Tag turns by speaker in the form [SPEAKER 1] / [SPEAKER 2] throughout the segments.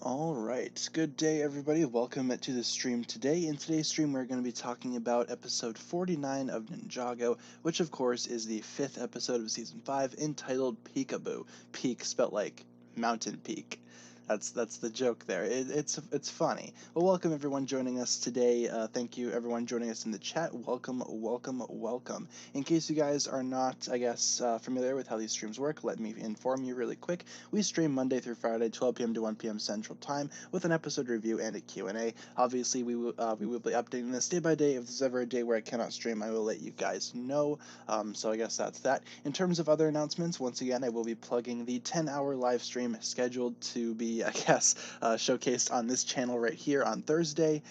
[SPEAKER 1] Alright, good day everybody. Welcome to the stream today. In today's stream, we're going to be talking about episode 49 of Ninjago, which of course is the 5th episode of season 5, entitled Peekaboo. Peak spelt like mountain peak. That's the joke there. It's funny. Well, welcome everyone joining us today. Thank you everyone joining us in the chat. Welcome, welcome, welcome. In case you guys are not, familiar with how these streams work, let me inform you really quick. We stream Monday through Friday, 12 p.m. to 1 p.m. Central Time, with an episode review and a Q&A. Obviously, we will be updating this day by day. If there's ever a day where I cannot stream, I will let you guys know. So I guess that's that. In terms of other announcements, once again, I will be plugging the 10-hour live stream scheduled to be, showcased on this channel right here on Thursday,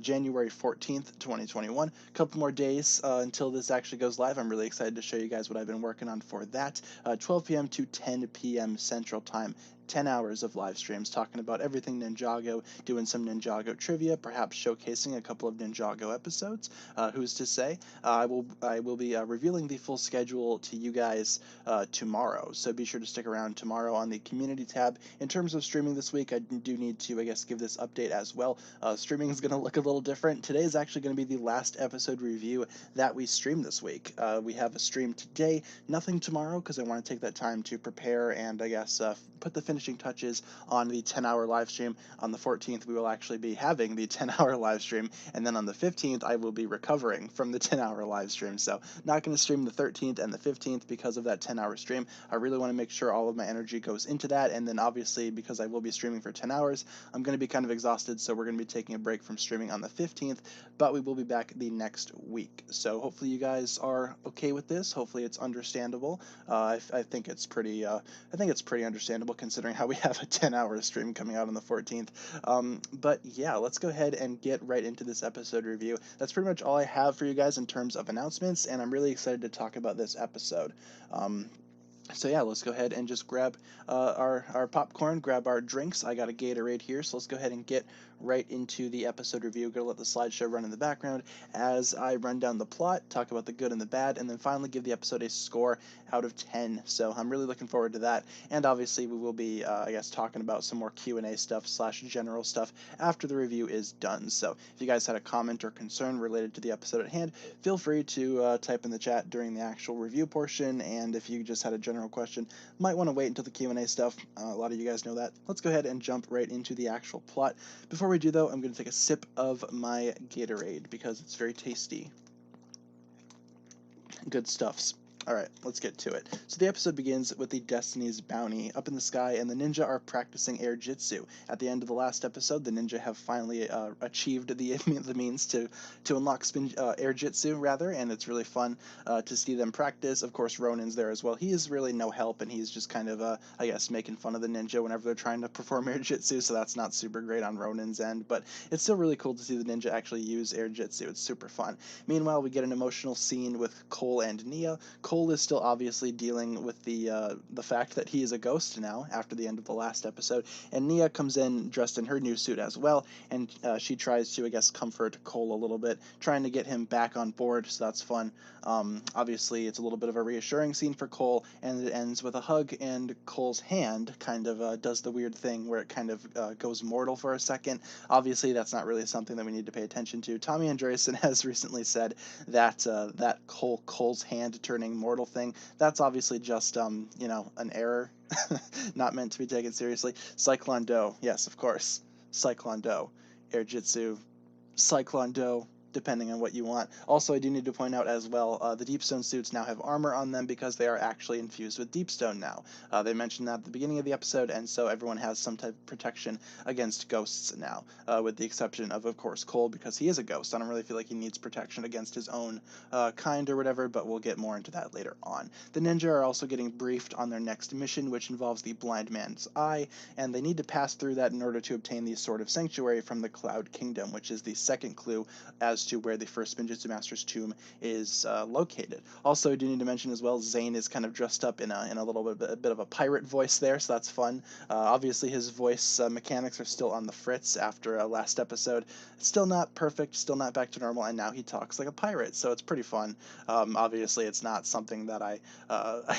[SPEAKER 1] January 14th, 2021. A couple more days until this actually goes live. I'm really excited to show you guys what I've been working on for that. 12 p.m. to 10 p.m. Central Time. 10 hours of live streams talking about everything Ninjago, doing some Ninjago trivia, perhaps showcasing a couple of Ninjago episodes. Who's to say? I will be revealing the full schedule to you guys tomorrow, so be sure to stick around tomorrow on the community tab. In terms of streaming this week, I do need to, give this update as well. Streaming is going to look a little different. Today is actually going to be the last episode review that we stream this week. We have a stream today, nothing tomorrow, because I want to take that time to prepare and put the finishing touches on the 10-hour live stream. On the 14th, we will actually be having the 10-hour live stream, and then on the 15th, I will be recovering from the 10-hour live stream. So not going to stream the 13th and the 15th because of that 10-hour stream. I really want to make sure all of my energy goes into that, and then obviously because I will be streaming for 10 hours, I'm going to be kind of exhausted, so we're going to be taking a break from streaming on the 15th, but we will be back the next week. So hopefully you guys are okay with this. Hopefully it's understandable. I think it's pretty understandable considering how we have a 10-hour stream coming out on the 14th. But yeah, let's go ahead and get right into this episode review. That's pretty much all I have for you guys in terms of announcements, and I'm really excited to talk about this episode. So yeah, let's go ahead and just grab our popcorn, grab our drinks. I got a Gatorade here, so let's go ahead and get right into the episode review. Gonna let the slideshow run in the background as I run down the plot, talk about the good and the bad, and then finally give the episode a score out of 10. So I'm really looking forward to that. And obviously we will be, talking about some more Q&A stuff / general stuff after the review is done. So if you guys had a comment or concern related to the episode at hand, feel free to type in the chat during the actual review portion. And if you just had a general question, might want to wait until the Q&A stuff. A lot of you guys know that. Let's go ahead and jump right into the actual plot. Before we do, though, I'm going to take a sip of my Gatorade because it's very tasty. Good stuffs. Alright, let's get to it. So the episode begins with the Destiny's Bounty up in the sky, and the ninja are practicing air jitsu. At the end of the last episode, the ninja have finally achieved the means to unlock air jitsu, rather, and it's really fun to see them practice. Of course, Ronin's there as well. He is really no help, and he's just kind of, making fun of the ninja whenever they're trying to perform air jitsu, so that's not super great on Ronin's end, but it's still really cool to see the ninja actually use air jitsu. It's super fun. Meanwhile, we get an emotional scene with Cole and Nia. Cole is still obviously dealing with the fact that he is a ghost now after the end of the last episode, and Nia comes in dressed in her new suit as well, and she tries to, comfort Cole a little bit, trying to get him back on board, so that's fun. Obviously, it's a little bit of a reassuring scene for Cole, and it ends with a hug, and Cole's hand kind of does the weird thing where it kind of goes mortal for a second. Obviously, that's not really something that we need to pay attention to. Tommy Andreasen has recently said that that Cole's hand turning mortal thing, that's obviously just an error, not meant to be taken seriously. Cyclone Do, yes, of course, Cyclone Do, air jitsu, Cyclone Do, depending on what you want. Also, I do need to point out as well, the Deepstone suits now have armor on them because they are actually infused with Deepstone now. They mentioned that at the beginning of the episode, and so everyone has some type of protection against ghosts now, with the exception of course, Cole, because he is a ghost. I don't really feel like he needs protection against his own kind or whatever, but we'll get more into that later on. The ninja are also getting briefed on their next mission, which involves the Blind Man's Eye, and they need to pass through that in order to obtain the Sword of Sanctuary from the Cloud Kingdom, which is the second clue as to where the first Spinjitzu Master's tomb is located. Also, I do need to mention as well, Zane is kind of dressed up in a little bit, a bit of a pirate voice there, so that's fun. Obviously, his voice mechanics are still on the fritz after last episode. It's still not perfect, still not back to normal, and now he talks like a pirate, so it's pretty fun. Obviously, it's not something that I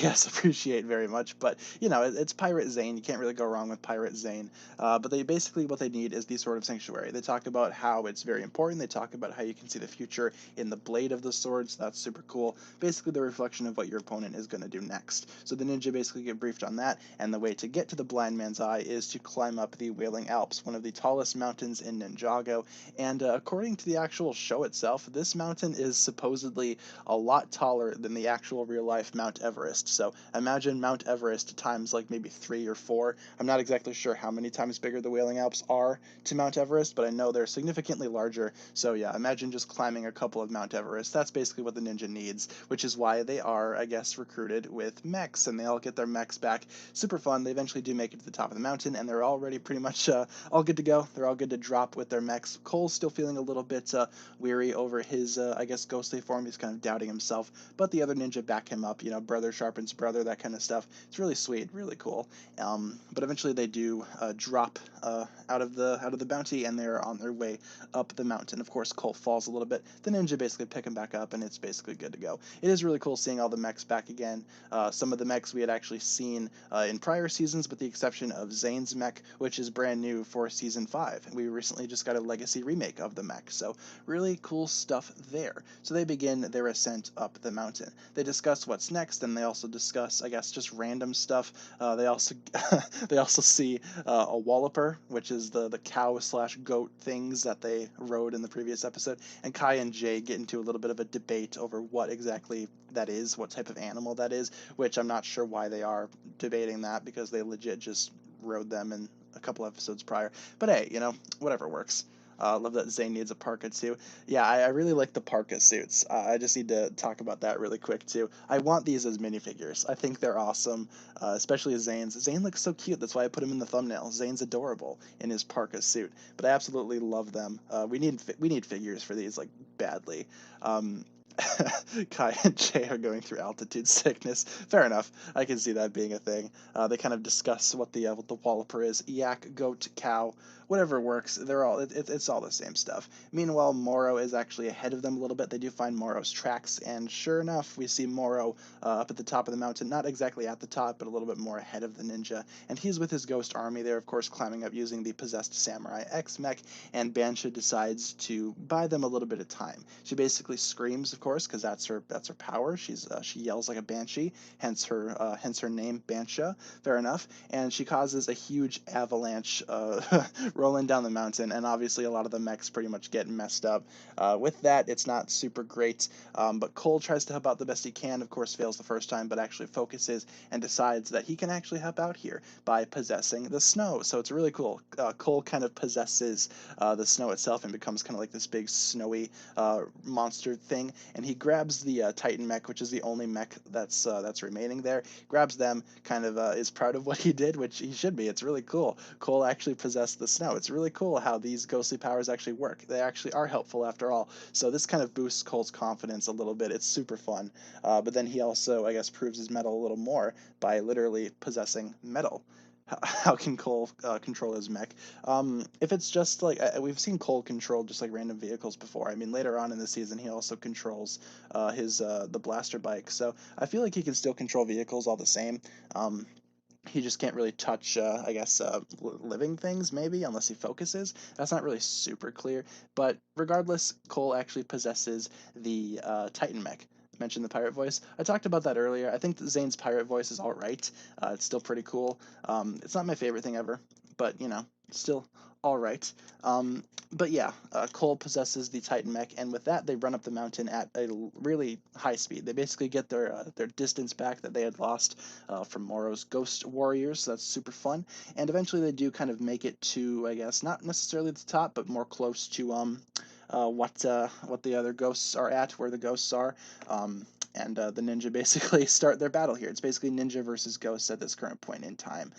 [SPEAKER 1] guess, appreciate very much, but it's Pirate Zane. You can't really go wrong with Pirate Zane. But they basically what they need is the Sword of Sanctuary. They talk about how it's very important. They talk about how you can see the future in the blade of the sword, so that's super cool. Basically, the reflection of what your opponent is going to do next. So the ninja basically get briefed on that, and the way to get to the Blind Man's Eye is to climb up the Wailing Alps, one of the tallest mountains in Ninjago. And according to the actual show itself, this mountain is supposedly a lot taller than the actual real life Mount Everest. So imagine Mount Everest times like maybe 3 or 4. I'm not exactly sure how many times bigger the Wailing Alps are to Mount Everest, but I know they're significantly larger. So yeah, imagine just climbing a couple of Mount Everest. That's basically what the ninja needs, which is why they are, I guess, recruited with mechs, and they all get their mechs back. Super fun. They eventually do make it to the top of the mountain, and they're already pretty much all good to go. They're all good to drop with their mechs. Cole's still feeling a little bit weary over his, I guess, ghostly form. He's kind of doubting himself, but the other ninja back him up. Brother sharpens brother, that kind of stuff. It's really sweet, really cool. But eventually they do drop out of the bounty, and they're on their way up the mountain. Of course, Cole falls a little bit. The ninja basically pick him back up, and it's basically good to go. It is really cool seeing all the mechs back again. Some of the mechs we had actually seen in prior seasons, with the exception of Zane's mech, which is brand new for Season 5. And we recently just got a Legacy remake of the mech, so really cool stuff there. So they begin their ascent up the mountain. They discuss what's next, and they also discuss, I guess, just random stuff. They also they also see a walloper, which is the cow slash goat things that they rode in the previous episode. And Kai and Jay get into a little bit of a debate over what exactly that is, what type of animal that is, which I'm not sure why they are debating that, because they legit just rode them in a couple episodes prior. But hey, whatever works. Love that Zane needs a parka too. Yeah, I really like the parka suits. I just need to talk about that really quick too. I want these as minifigures. I think they're awesome, especially Zane's. Zane looks so cute. That's why I put him in the thumbnail. Zane's adorable in his parka suit. But I absolutely love them. We need figures for these like badly. Kai and Jay are going through altitude sickness. Fair enough. I can see that being a thing. They kind of discuss what the walloper is: yak, goat, cow, whatever works. They're all it's all the same stuff. Meanwhile, Moro is actually ahead of them a little bit. They do find Moro's tracks, and sure enough, we see Moro up at the top of the mountain. Not exactly at the top, but a little bit more ahead of the ninja. And he's with his ghost army there, of course, climbing up using the possessed Samurai X mech. And Bansha decides to buy them a little bit of time. She basically screams, of course, because that's her power. She yells like a banshee, hence her name Bansha. Fair enough. And she causes a huge avalanche rolling down the mountain, and obviously a lot of the mechs pretty much get messed up. With that, it's not super great, but Cole tries to help out the best he can. Of course, fails the first time, but actually focuses and decides that he can actually help out here by possessing the snow. So it's really cool. Cole kind of possesses the snow itself and becomes kind of like this big snowy monster thing, and he grabs the Titan mech, which is the only mech that's remaining there. Grabs them, kind of is proud of what he did, which he should be. It's really cool. Cole actually possessed the snow. It's really cool how these ghostly powers actually work. They actually are helpful after all. So this kind of boosts Cole's confidence a little bit. It's super fun. But then he also, I guess, proves his metal a little more by literally possessing metal. How can Cole control his mech? If it's just like we've seen Cole control just like random vehicles before. I mean, later on in the season, he also controls his the blaster bike. So I feel like he can still control vehicles all the same. He just can't really touch, I guess, living things, maybe, unless he focuses. That's not really super clear. But regardless, Cole actually possesses the Titan mech. Mentioned the pirate voice. I talked about that earlier. I think that Zane's pirate voice is all right. It's still pretty cool. It's not my favorite thing ever, but, still all right. But yeah, Cole possesses the Titan mech, and with that, they run up the mountain at a really high speed. They basically get their distance back that they had lost from Moro's ghost warriors. So that's super fun. And eventually, they do kind of make it to, I guess, not necessarily the top, but more close to what the other ghosts are at, where the ghosts are. and the ninja basically start their battle here. It's basically ninja versus ghost at this current point in time.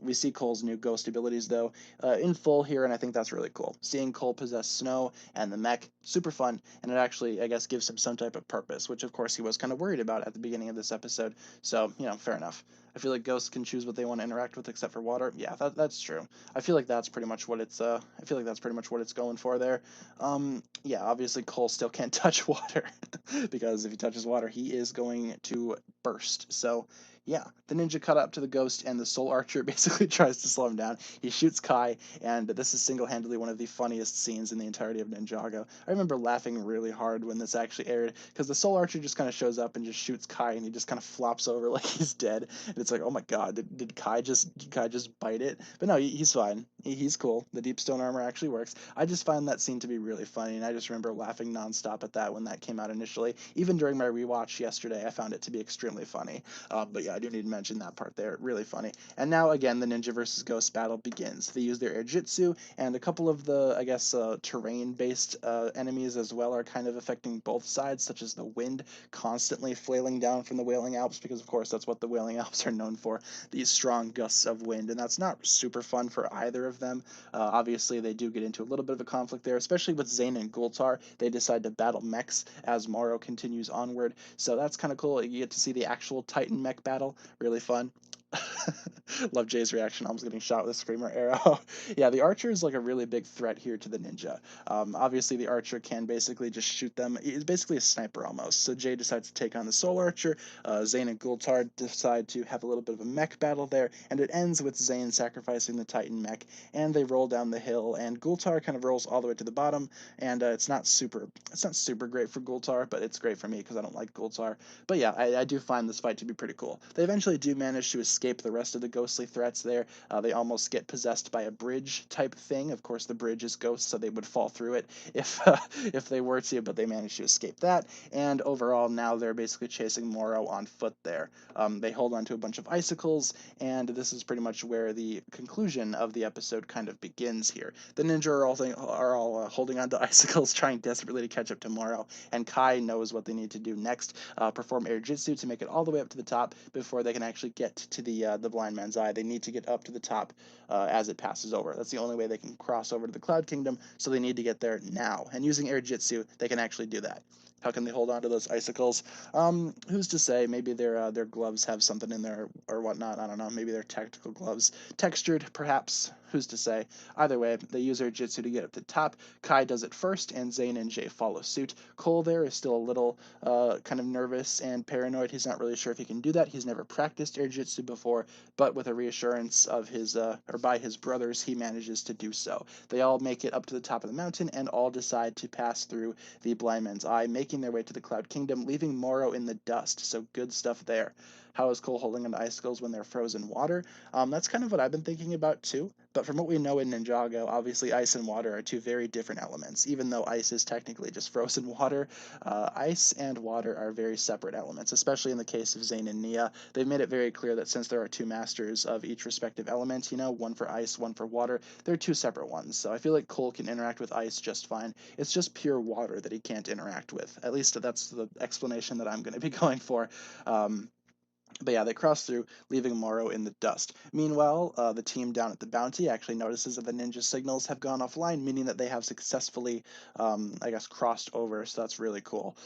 [SPEAKER 1] We see Cole's new ghost abilities, though, in full here, and I think that's really cool. Seeing Cole possess Snow and the mech, super fun, and it actually, I guess, gives him some type of purpose, which, of course, he was kind of worried about at the beginning of this episode. So, fair enough. I feel like ghosts can choose what they want to interact with, except for water. Yeah, that's true. I feel like that's pretty much what it's. I feel like that's pretty much what it's going for there. Yeah, obviously Cole still can't touch water because if he touches water, he is going to burst. So yeah, the ninja cut up to the ghost, and the soul archer basically tries to slow him down. He shoots Kai, and this is single-handedly one of the funniest scenes in the entirety of Ninjago. I remember laughing really hard when this actually aired, because the soul archer just kind of shows up and just shoots Kai, and he just kind of flops over like he's dead. And it's like, oh my god, did Kai just bite it? But no, he's fine. He's cool. The deep stone armor actually works. I just find that scene to be really funny, and I just remember laughing nonstop at that when that came out initially. Even during my rewatch yesterday, I found it to be extremely funny. But yeah, I do need to mention that part there. Really funny. And now again, the ninja versus ghost battle begins. They use their air jutsu, and a couple of the, I guess, terrain-based enemies as well are kind of affecting both sides, such as the wind constantly flailing down from the Wailing Alps, because of course that's what the Wailing Alps are known for, these strong gusts of wind, and that's not super fun for either of them. Obviously, they do get into a little bit of a conflict there, especially with Zane and Gultar. They decide to battle mechs as Moro continues onward, so that's kind of cool. You get to see the actual Titan mech battle, really fun. Love Jay's reaction. Almost getting shot with a screamer arrow. Yeah, the archer is like a really big threat here to the ninja. Obviously, the archer can basically just shoot them. He's basically a sniper almost. So Jay decides to take on the soul archer. Zane and Gultar decide to have a little bit of a mech battle there, and it ends with Zane sacrificing the Titan mech, and they roll down the hill. And Gultar kind of rolls all the way to the bottom, and it's not super great for Gultar, but it's great for me because I don't like Gultar. But yeah, I do find this fight to be pretty cool. They eventually do manage to escape the rest of the ghostly threats there. They almost get possessed by a bridge type thing. Of course, the bridge is ghost, so they would fall through it if they were to, but they managed to escape that. And overall, now they're basically chasing Moro on foot there. They hold on to a bunch of icicles, and this is pretty much where the conclusion of the episode kind of begins here. The ninja are all holding on to icicles, trying desperately to catch up to Moro, and Kai knows what they need to do next. Perform air jutsu to make it all the way up to the top before they can actually get to the blind man's eye. They need to get up to the top as it passes over. That's the only way they can cross over to the Cloud Kingdom, so they need to get there now. And using air jutsu, they can actually do that. How can they hold on to those icicles? Who's to say? Maybe their gloves have something in there or whatnot. I don't know. Maybe they're tactical gloves, textured perhaps. Who's to say? Either way, they use their jutsu to get up to the top. Kai does it first, and Zane and Jay follow suit. Cole there is still a little kind of nervous and paranoid. He's not really sure if he can do that. He's never practiced air jutsu before, but with a reassurance of his or by his brothers, he manages to do so. They all make it up to the top of the mountain and all decide to pass through the blind man's eye, making their way to the Cloud Kingdom, leaving Moro in the dust. So good stuff there. How is Cole holding onto icicles when they're frozen water? That's kind of what I've been thinking about too. But from what we know in Ninjago, obviously ice and water are two very different elements. Even though ice is technically just frozen water, ice and water are very separate elements, especially in the case of Zane and Nia. They've made it very clear that since there are two masters of each respective element, one for ice, one for water, they're two separate ones. So I feel like Cole can interact with ice just fine. It's just pure water that he can't interact with. At least that's the explanation that I'm going to be going for. But yeah, they cross through, leaving Moro in the dust. Meanwhile, the team down at the Bounty actually notices that the ninja signals have gone offline, meaning that they have successfully, I guess, crossed over, so that's really cool.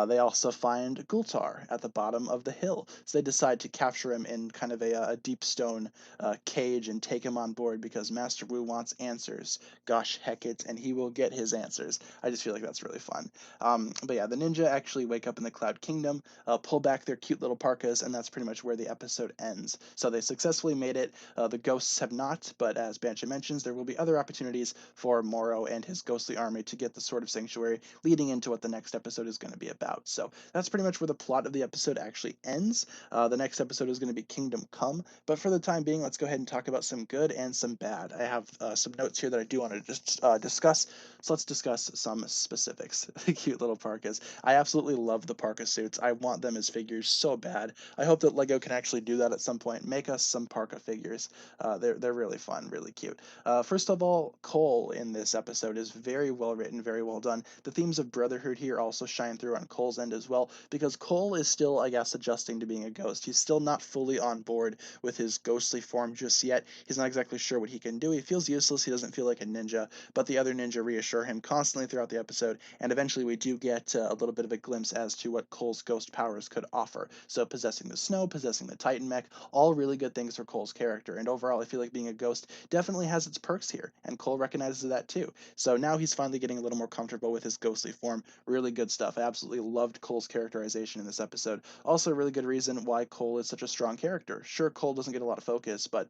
[SPEAKER 1] They also find Gultar at the bottom of the hill, so they decide to capture him in kind of a deep stone cage and take him on board because Master Wu wants answers. Gosh heck it, and he will get his answers. I just feel like that's really fun. But yeah, the ninja actually wake up in the Cloud Kingdom, pull back their cute little parkas, and that's pretty much where the episode ends. So they successfully made it. The ghosts have not, but as Bancha mentions, there will be other opportunities for Moro and his ghostly army to get the Sword of Sanctuary, leading into what the next episode is going to be about. So that's pretty much where the plot of the episode actually ends. The next episode is going to be Kingdom Come, but for the time being, let's go ahead and talk about some good and some bad. I have some notes here that I do want to just discuss, so let's discuss some specifics. Cute little parkas. I absolutely love the parka suits. I want them as figures so bad. I hope that Lego can actually do that at some point. Make us some parka figures. They're really fun, really cute. First of all, Cole in this episode is very well written, very well done. The themes of brotherhood here also shine through on Cole's end as well, because Cole is still, I guess, adjusting to being a ghost. He's still not fully on board with his ghostly form just yet. He's not exactly sure what he can do. He feels useless. He doesn't feel like a ninja, but the other ninja reassure him constantly throughout the episode, and eventually we do get a little bit of a glimpse as to what Cole's ghost powers could offer. So possessing the snow, possessing the Titan mech, all really good things for Cole's character. And overall, I feel like being a ghost definitely has its perks here, and Cole recognizes that too. So now he's finally getting a little more comfortable with his ghostly form. Really good stuff. I absolutely loved Cole's characterization in this episode. Also, a really good reason why Cole is such a strong character. Sure, Cole doesn't get a lot of focus, but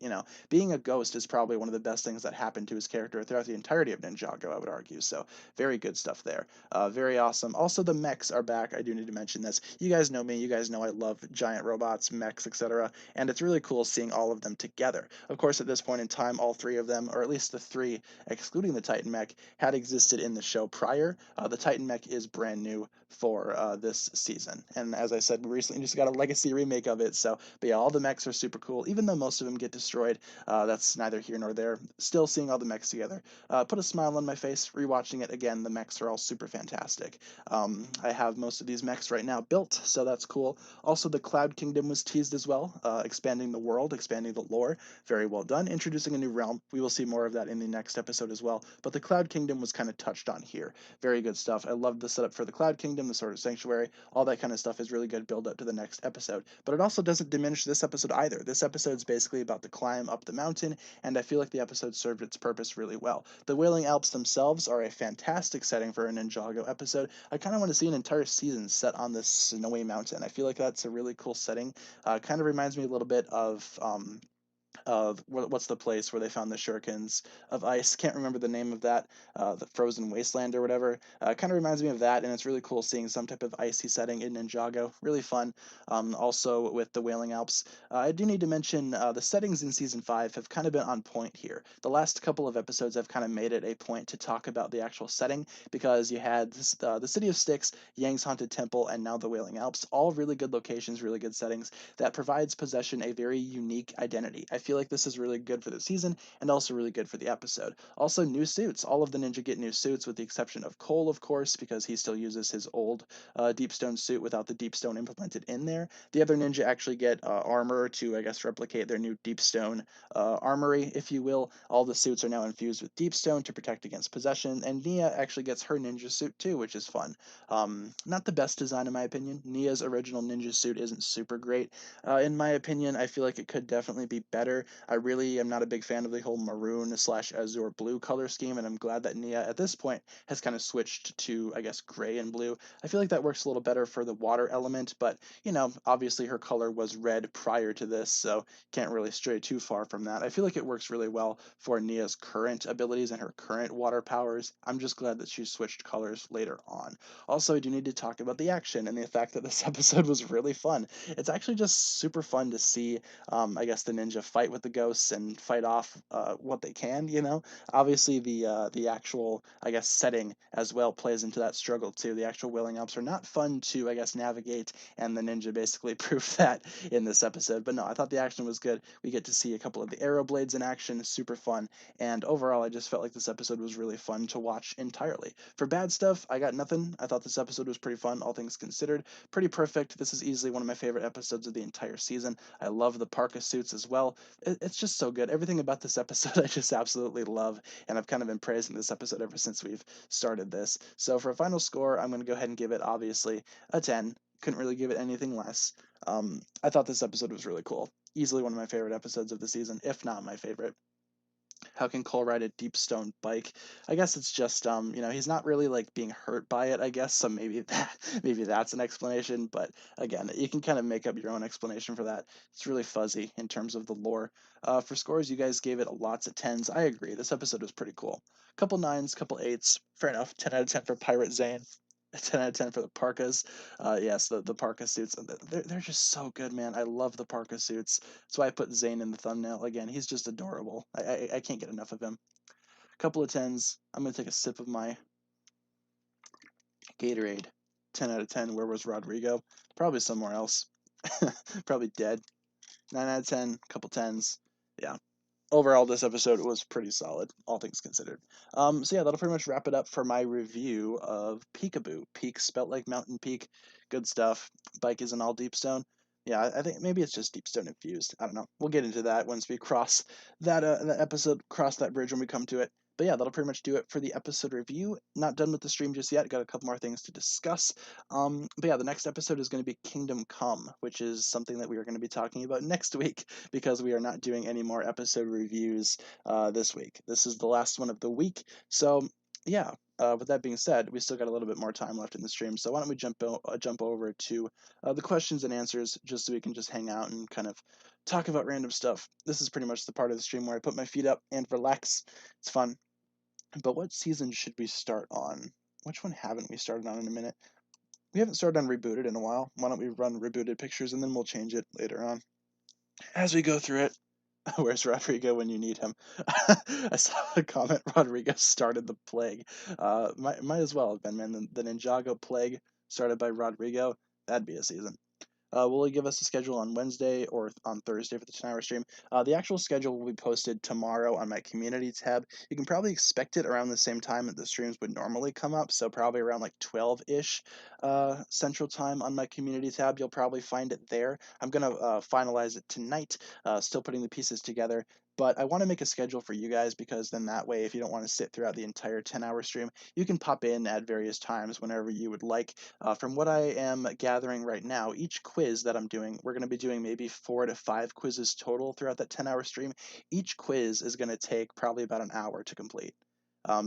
[SPEAKER 1] being a ghost is probably one of the best things that happened to his character throughout the entirety of Ninjago, I would argue. So very good stuff there. Very awesome. Also, the mechs are back. I do need to mention this. You guys know me. You guys know I love giant robots, mechs, etc. And it's really cool seeing all of them together. Of course, at this point in time, all three of them, or at least the three, excluding the Titan mech, had existed in the show prior. The Titan mech is brand new for this season. And as I said, we recently just got a legacy remake of it. But yeah, all the mechs are super cool. Even though most of them get destroyed, that's neither here nor there. Still seeing all the mechs together put a smile on my face. Rewatching it again, the mechs are all super fantastic. I have most of these mechs right now built, so that's cool. Also, the Cloud Kingdom was teased as well, expanding the world, expanding the lore. Very well done. Introducing a new realm. We will see more of that in the next episode as well. But the Cloud Kingdom was kind of touched on here. Very good stuff. I love the setup for the Cloud Kingdom, the Sword of Sanctuary. All that kind of stuff is really good build up to the next episode. But it also doesn't diminish this episode either. This episode is basically about the climb up the mountain, and I feel like the episode served its purpose really well. The Wailing Alps themselves are a fantastic setting for a Ninjago episode. I kind of want to see an entire season set on this snowy mountain. I feel like that's a really cool setting. Kind of reminds me a little bit of what's the place where they found the shurikens of ice. Can't remember the name of that, the frozen wasteland or whatever. Kind of reminds me of that, and it's really cool seeing some type of icy setting in Ninjago. Really fun. Also with the Wailing Alps, I do need to mention the settings in season 5 have kind of been on point here. The last couple of episodes have kind of made it a point to talk about the actual setting, because you had the City of Styx, Yang's Haunted Temple, and now the Wailing Alps. All really good locations, really good settings that provides possession a very unique identity. I feel like this is really good for the season and also really good for the episode. Also, new suits. All of the ninja get new suits with the exception of Cole, of course, because he still uses his old deep stone suit without the deep stone implemented in there. The other ninja actually get armor to, I guess, replicate their new deep stone armory, if you will. All the suits are now infused with deep stone to protect against possession, and Nia actually gets her ninja suit too, which is fun. Not the best design in my opinion. Nia's original ninja suit isn't super great. In my opinion, I feel like it could definitely be better. I really am not a big fan of the whole maroon slash azure blue color scheme, and I'm glad that Nia at this point has kind of switched to, I guess, gray and blue. I feel like that works a little better for the water element, but obviously her color was red prior to this, so can't really stray too far from that. I feel like it works really well for Nia's current abilities and her current water powers. I'm just glad that she switched colors later on. Also, I do need to talk about the action and the fact that this episode was really fun. It's actually just super fun to see, I guess, the ninja fight with the ghosts and fight off what they can. Obviously the actual, I guess, setting as well plays into that struggle too. The actual Wailing Alps are not fun to, I guess, navigate, and the ninja basically proved that in this episode. But no, I thought the action was good. We get to see a couple of the arrow blades in action, super fun, and overall, I just felt like this episode was really fun to watch entirely. For bad stuff, I got nothing. I thought this episode was pretty fun, all things considered. Pretty perfect. This is easily one of my favorite episodes of the entire season. I love the parka suits as well. It's just so good. Everything about this episode I just absolutely love, and I've kind of been praising this episode ever since we've started this. So for a final score, I'm going to go ahead and give it, obviously, a 10. Couldn't really give it anything less. I thought this episode was really cool. Easily one of my favorite episodes of the season, if not my favorite. How can Cole ride a deep stone bike? I guess it's just he's not really like being hurt by it, I guess, so maybe that's an explanation, but again, you can kind of make up your own explanation for that. It's really fuzzy in terms of the lore. For scores, you guys gave it lots of tens. I agree. This episode was pretty cool. Couple nines, couple eights. Fair enough. 10 out of 10 for Pirate Zane. A 10 out of 10 for the parkas. Yes, the parka suits. They're just so good, man. I love the parka suits. That's why I put Zane in the thumbnail. Again, he's just adorable. I can't get enough of him. Couple of tens. I'm going to take a sip of my Gatorade. 10 out of 10. Where was Rodrigo? Probably somewhere else. Probably dead. 9 out of 10, couple tens. Yeah. Overall, this episode was pretty solid, all things considered. So yeah, that'll pretty much wrap it up for my review of Peekaboo. Peak spelt like mountain peak. Good stuff. Bike isn't all Deepstone. Yeah, I think maybe it's just Deepstone infused. I don't know. We'll get into that once we cross that episode, cross that bridge when we come to it. But yeah, that'll pretty much do it for the episode review. Not done with the stream just yet. Got a couple more things to discuss. But yeah, the next episode is going to be Kingdom Come, which is something that we are going to be talking about next week because we are not doing any more episode reviews this week. This is the last one of the week. So yeah, with that being said, we still got a little bit more time left in the stream. So why don't we jump over to the questions and answers, just so we can just hang out and kind of talk about random stuff. This is pretty much the part of the stream where I put my feet up and relax. It's fun. But what season should we start on? Which one haven't we started on in a minute? We haven't started on Rebooted in a while. Why don't we run Rebooted pictures and then we'll change it later on as we go through it. Where's Rodrigo when you need him? I saw a comment. Rodrigo started the plague. Might as well have been, man. The Ninjago plague started by Rodrigo. That'd be a season. Will he give us a schedule on Wednesday or on Thursday for the 10-hour stream? The actual schedule will be posted tomorrow on my community tab. You can probably expect it around the same time that the streams would normally come up, so probably around like 12-ish Central Time on my community tab. You'll probably find it there. I'm going to finalize it tonight, still putting the pieces together. But I want to make a schedule for you guys because then that way, if you don't want to sit throughout the entire 10-hour stream, you can pop in at various times whenever you would like. From what I am gathering right now, each quiz that I'm doing, we're going to be doing maybe 4 to 5 quizzes total throughout that 10-hour stream. Each quiz is going to take probably about an hour to complete.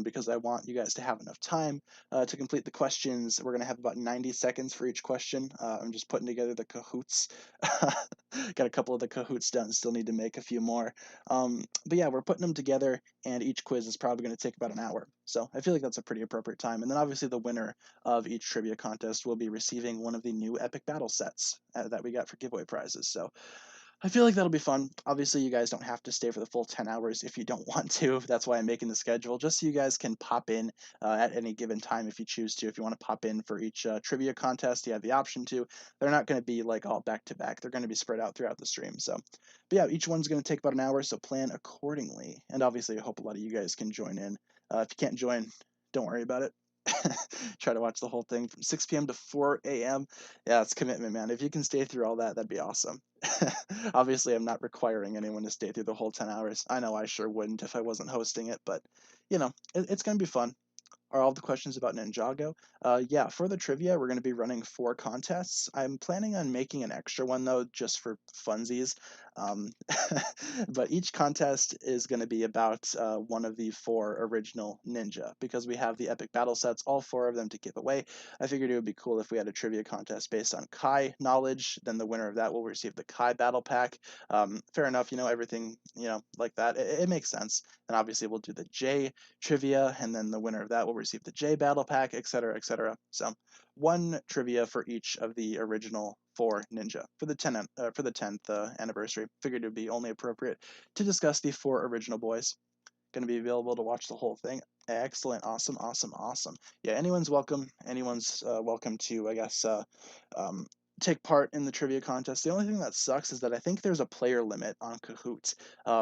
[SPEAKER 1] Because I want you guys to have enough time to complete the questions. We're going to have about 90 seconds for each question. I'm just putting together the Kahoots. Got a couple of the Kahoots done, still need to make a few more. But yeah, we're putting them together, and each quiz is probably going to take about an hour. So I feel like that's a pretty appropriate time. And then obviously the winner of each trivia contest will be receiving one of the new epic battle sets that we got for giveaway prizes. So I feel like that'll be fun. Obviously, you guys don't have to stay for the full 10 hours if you don't want to. That's why I'm making the schedule, just so you guys can pop in at any given time if you choose to. If you want to pop in for each trivia contest, you have the option to. They're not going to be like all back to back. They're going to be spread out throughout the stream. So, but yeah, each one's going to take about an hour, so plan accordingly. And obviously, I hope a lot of you guys can join in. If you can't join, don't worry about it. Try to watch the whole thing from 6 p.m. to 4 a.m. Yeah, it's commitment, man. If you can stay through all that, that'd be awesome. Obviously, I'm not requiring anyone to stay through the whole 10 hours. I know I sure wouldn't if I wasn't hosting it, but, it's going to be fun. Are all the questions about Ninjago? Yeah, for the trivia, we're going to be running 4 contests. I'm planning on making an extra one, though, just for funsies. Um, but each contest is going to be about one of the 4 original ninja, because we have the epic battle sets, all 4 of them to give away. I figured it would be cool if we had a trivia contest based on Kai knowledge. Then the winner of that will receive the Kai battle pack. Fair enough, everything, like that. It makes sense. And obviously, we'll do the J trivia, and then the winner of that will receive the J battle pack, etc., etc. So, one trivia for each of the original 4 ninja for the 10th anniversary. Figured it would be only appropriate to discuss the 4 original boys. Going to be available to watch the whole thing. Excellent, awesome, awesome, awesome. Yeah, anyone's welcome. Anyone's welcome to, I guess, um, take part in the trivia contest. The only thing that sucks is that I think there's a player limit on Kahoot.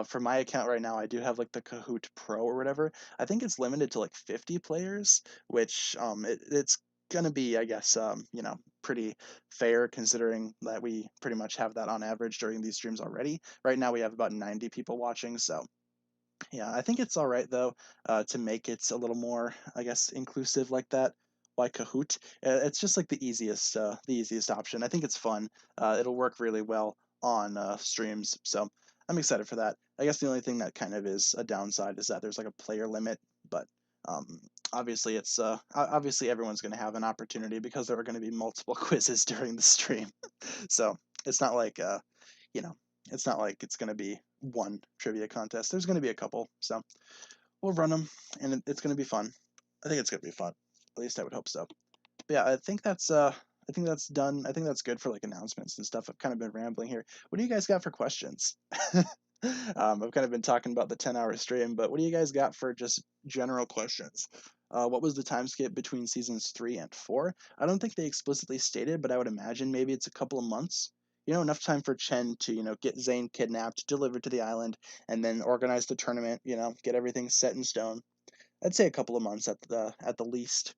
[SPEAKER 1] For my account right now, I do have like the Kahoot Pro or whatever. I think it's limited to like 50 players, which it's gonna be, I guess, pretty fair considering that we pretty much have that on average during these streams already. Right now, we have about 90 people watching, so yeah, I think it's all right though to make it a little more, I guess, inclusive like that. Why Kahoot? It's just like the easiest option. I think it's fun. It'll work really well on streams, so I'm excited for that. I guess the only thing that kind of is a downside is that there's like a player limit, but um, obviously obviously everyone's going to have an opportunity because there are going to be multiple quizzes during the stream, so it's not like you know it's not like it's going to be one trivia contest. There's going to be a couple, so we'll run them, and it's going to be fun. I think it's going to be fun. At least I would hope so. But yeah, I think that's done. I think that's good for like announcements and stuff. I've kind of been rambling here. What do you guys got for questions? I've kind of been talking about the 10-hour stream, but what do you guys got for just general questions? What was the time skip between seasons 3 and 4? I don't think they explicitly stated, but I would imagine maybe it's a couple of months. enough time for Chen to, get Zane kidnapped, delivered to the island, and then organize the tournament, get everything set in stone. I'd say a couple of months at the least.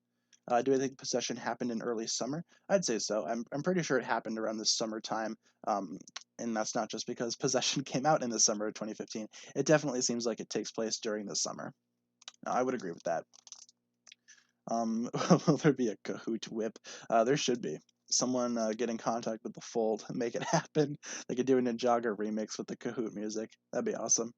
[SPEAKER 1] Do I think possession happened in early summer? I'd say so. I'm pretty sure it happened around the summertime, and that's not just because possession came out in the summer of 2015. It definitely seems like it takes place during the summer. I would agree with that. Will there be a Kahoot whip? There should be. Someone get in contact with the Fold and make it happen. They could do a Ninjago remix with the Kahoot music. That'd be awesome.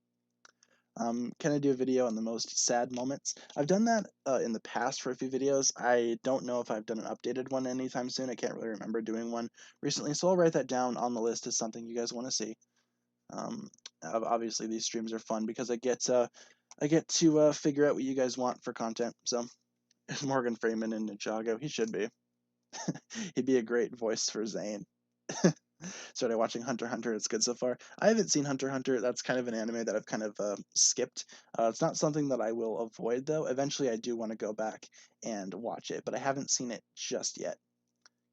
[SPEAKER 1] Can I do a video on the most sad moments? I've done that in the past for a few videos. I don't know if I've done an updated one anytime soon. I can't really remember doing one recently, so I'll write that down on the list as something you guys want to see. Obviously, these streams are fun because I get to figure out what you guys want for content. So, is Morgan Freeman in Ninjago? He should be. He'd be a great voice for Zane. Started watching Hunter x Hunter. It's good so far. I haven't seen Hunter x Hunter. That's kind of an anime that I've kind of skipped. It's not something that I will avoid, though. Eventually, I do want to go back and watch it, but I haven't seen it just yet.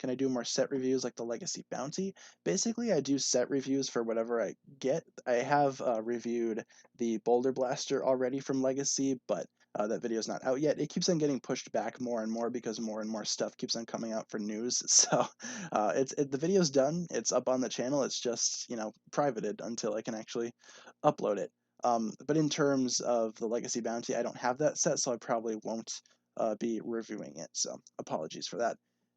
[SPEAKER 1] Can I do more set reviews like the Legacy Bounty? Basically, I do set reviews for whatever I get. I have reviewed the Boulder Blaster already from Legacy, but that video is not out yet. It keeps on getting pushed back more and more because more and more stuff keeps on coming out for news. So the video's done. It's up on the channel. It's just privated until I can actually upload it. But in terms of the Legacy Bounty, I don't have that set, so I probably won't be reviewing it. So apologies for that.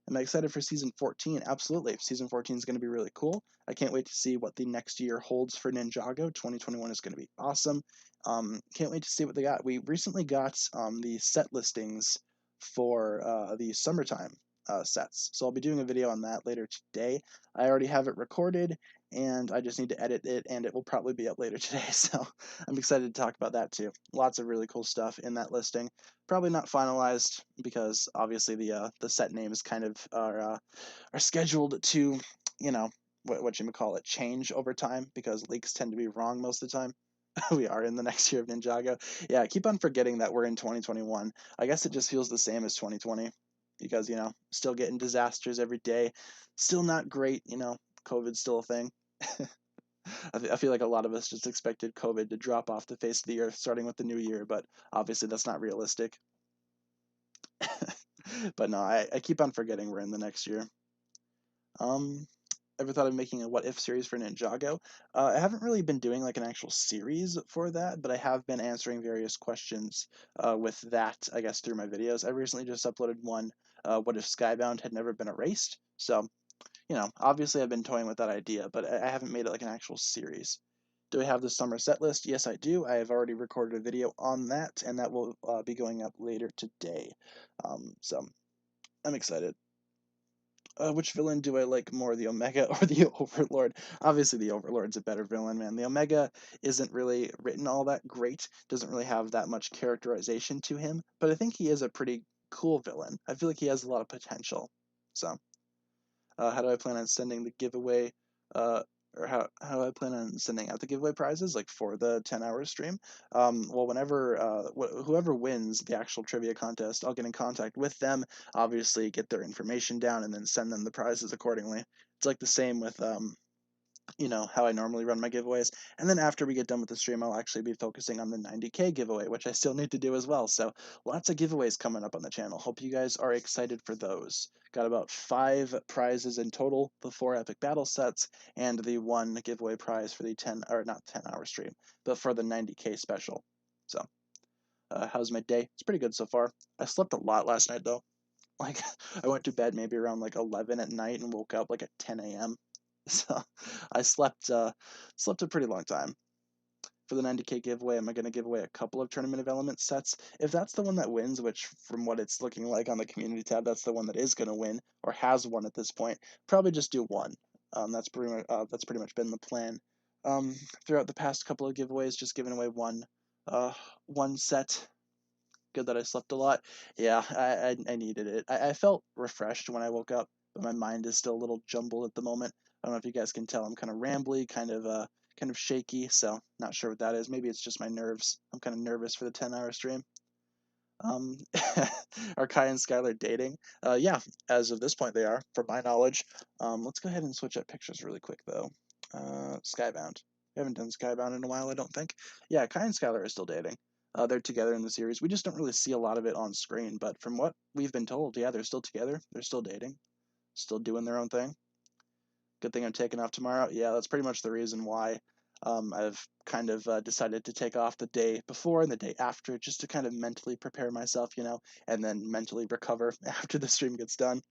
[SPEAKER 1] Am I excited for season 14? Absolutely. Season 14 is going to be really cool. I can't wait to see what the next year holds for Ninjago. 2021 is going to be awesome. Can't wait to see what they got. We recently got the set listings for the summertime sets. So I'll be doing a video on that later today. I already have it recorded, and I just need to edit it, and it will probably be up later today. So I'm excited to talk about that too. Lots of really cool stuff in that listing. Probably not finalized because obviously the set names kind of are scheduled to what you call it change over time because leaks tend to be wrong most of the time. We are in the next year of Ninjago. Yeah, I keep on forgetting that we're in 2021. I guess it just feels the same as 2020 because still getting disasters every day, still not great. COVID's still a thing. I feel like a lot of us just expected COVID to drop off the face of the earth starting with the new year, but obviously that's not realistic. But no, I keep on forgetting we're in the next year. Ever thought of making a what if series for Ninjago? I haven't really been doing like an actual series for that, but I have been answering various questions with that, I guess, through my videos. I recently just uploaded one, what if Skybound had never been erased? So, obviously I've been toying with that idea, but I haven't made it like an actual series. Do I have the summer set list? Yes, I do. I have already recorded a video on that, and that will be going up later today. So I'm excited. Which villain do I like more, the Omega or the Overlord? Obviously, the Overlord's a better villain, man. The Omega isn't really written all that great, doesn't really have that much characterization to him, but I think he is a pretty cool villain. I feel like he has a lot of potential. So, how do I plan on sending the giveaway? Or how do I plan on sending out the giveaway prizes, like for the 10-hour stream? Well, whenever whoever wins the actual trivia contest, I'll get in contact with them, obviously get their information down, and then send them the prizes accordingly. It's like the same with how I normally run my giveaways. And then after we get done with the stream, I'll actually be focusing on the 90K giveaway, which I still need to do as well. So lots of giveaways coming up on the channel. Hope you guys are excited for those. Got about 5 prizes in total, the 4 epic battle sets, and the 1 giveaway prize for the 10-hour stream, but for the 90K special. So how's my day? It's pretty good so far. I slept a lot last night though. Like I went to bed maybe around like 11 at night and woke up like at 10 a.m. So I slept a pretty long time. For the 90K giveaway, am I going to give away a couple of Tournament of Elements sets? If that's the one that wins, which from what it's looking like on the community tab, that's the one that is going to win, or has won at this point, probably just do one. That's pretty much been the plan. Throughout the past couple of giveaways, just giving away one set. Good that I slept a lot. Yeah, I needed it. I felt refreshed when I woke up, but my mind is still a little jumbled at the moment. I don't know if you guys can tell. I'm kind of rambly, kind of shaky, so not sure what that is. Maybe it's just my nerves. I'm kind of nervous for the 10-hour stream. Um, are Kai and Skylar dating? Yeah, as of this point they are, from my knowledge. Let's go ahead and switch up pictures really quick though. Skybound. We haven't done Skybound in a while, I don't think. Yeah, Kai and Skylar are still dating. They're together in the series. We just don't really see a lot of it on screen, but from what we've been told, yeah, they're still together. They're still dating, still doing their own thing. Good thing I'm taking off tomorrow. Yeah, that's pretty much the reason why I've kind of decided to take off the day before and the day after, just to kind of mentally prepare myself, and then mentally recover after the stream gets done.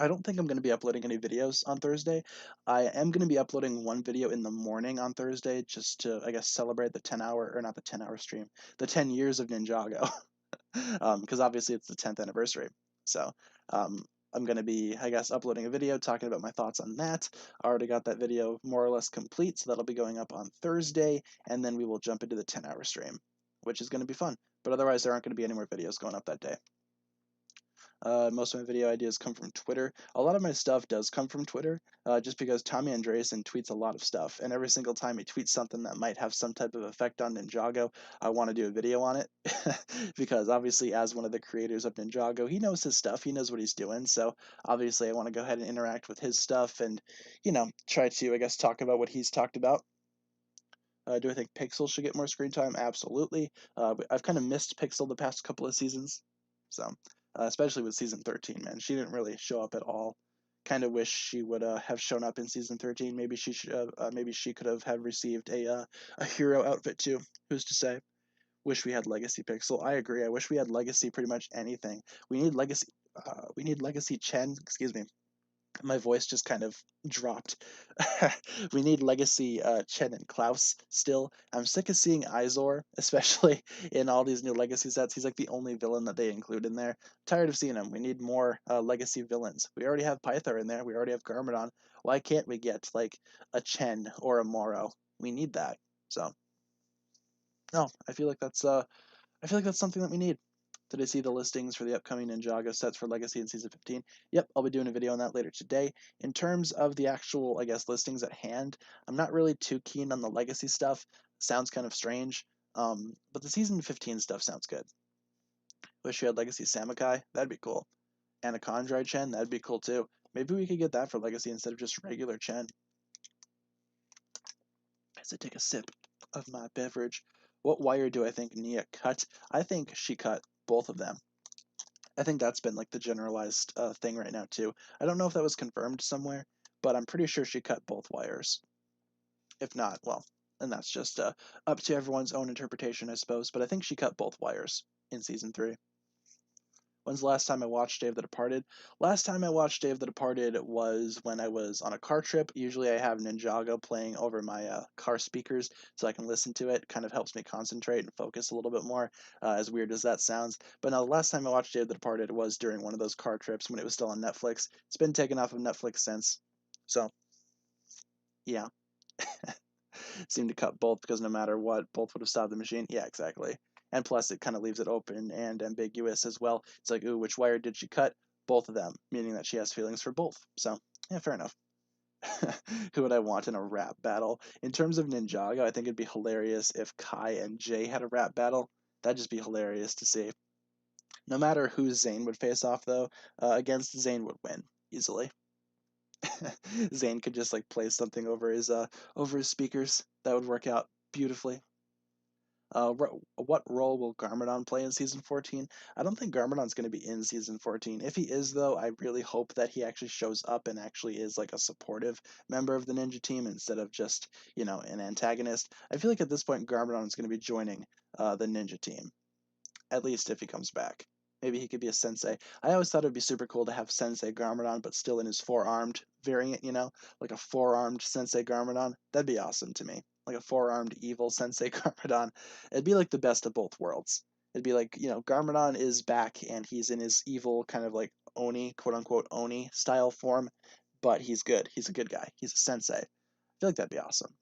[SPEAKER 1] I don't think I'm going to be uploading any videos on Thursday. I am going to be uploading one video in the morning on Thursday, just to, I guess, celebrate the 10-hour, or not the 10-hour stream, the 10 years of Ninjago. Because obviously it's the 10th anniversary. So I'm going to be, I guess, uploading a video talking about my thoughts on that. I already got that video more or less complete, so that'll be going up on Thursday, and then we will jump into the 10-hour stream, which is going to be fun. But otherwise, there aren't going to be any more videos going up that day. Most of my video ideas come from Twitter. A lot of my stuff does come from Twitter, just because Tommy Andreessen tweets a lot of stuff, and every single time he tweets something that might have some type of effect on Ninjago, I want to do a video on it, because obviously, as one of the creators of Ninjago, he knows his stuff, he knows what he's doing, so obviously I want to go ahead and interact with his stuff and, try to, I guess, talk about what he's talked about. Do I think Pixel should get more screen time? Absolutely. I've kind of missed Pixel the past couple of seasons, so especially with season 13, man, she didn't really show up at all. Kind of wish she would have shown up in season 13. Maybe she should. Maybe she could have received a hero outfit too. Who's to say? Wish we had Legacy Pixel. I agree. I wish we had Legacy pretty much anything. We need Legacy. We need Legacy Chen. Excuse me, my voice just kind of dropped. We need Legacy Chen and Klaus still. I'm sick of seeing Izor, especially in all these new Legacy sets. He's like the only villain that they include in there. Tired of seeing him. We need more Legacy villains. We already have Pythor in there. We already have Garmadon. Why can't we get like a Chen or a Moro? We need that. So no, I feel like that's something that we need. Did I see the listings for the upcoming Ninjago sets for Legacy in Season 15? Yep, I'll be doing a video on that later today. In terms of the actual, I guess, listings at hand, I'm not really too keen on the Legacy stuff. Sounds kind of strange, but the Season 15 stuff sounds good. Wish you had Legacy Samakai. That'd be cool. And a Kandrai Chen. That'd be cool too. Maybe we could get that for Legacy instead of just regular Chen. As I take a sip of my beverage. What wire do I think Nia cut? I think she cut both of them. I think that's been like the generalized thing right now too. I don't know if that was confirmed somewhere, but I'm pretty sure she cut both wires. If not, well, and that's just up to everyone's own interpretation, I suppose. But I think she cut both wires in season 3. When's the last time I watched Day of the Departed? Last time I watched Day of the Departed was when I was on a car trip. Usually I have Ninjago playing over my car speakers so I can listen to it. Kind of helps me concentrate and focus a little bit more, as weird as that sounds. But now the last time I watched Day of the Departed was during one of those car trips when it was still on Netflix. It's been taken off of Netflix since. So, yeah. Seemed to cut both because no matter what, both would have stopped the machine. Yeah, exactly. And plus, it kind of leaves it open and ambiguous as well. It's like, ooh, which wire did she cut? Both of them, meaning that she has feelings for both. So, yeah, fair enough. Who would I want in a rap battle? In terms of Ninjago, I think it'd be hilarious if Kai and Jay had a rap battle. That'd just be hilarious to see. No matter who Zane would face off, though, against Zane would win easily. Zane could just like play something over his speakers. That would work out beautifully. What role will Garmadon play in season 14? I don't think Garmadon's going to be in season 14. If he is, though, I really hope that he actually shows up and actually is like a supportive member of the ninja team instead of just, an antagonist. I feel like at this point Garmadon is going to be joining the ninja team, at least if he comes back. Maybe he could be a sensei. I always thought it would be super cool to have Sensei Garmadon, but still in his four-armed variant, like a four-armed Sensei Garmadon. That'd be awesome to me. Like a four-armed evil Sensei Garmadon. It'd be like the best of both worlds. It'd be like, Garmadon is back and he's in his evil kind of like Oni, quote-unquote Oni style form, but he's good. He's a good guy. He's a sensei. I feel like that'd be awesome.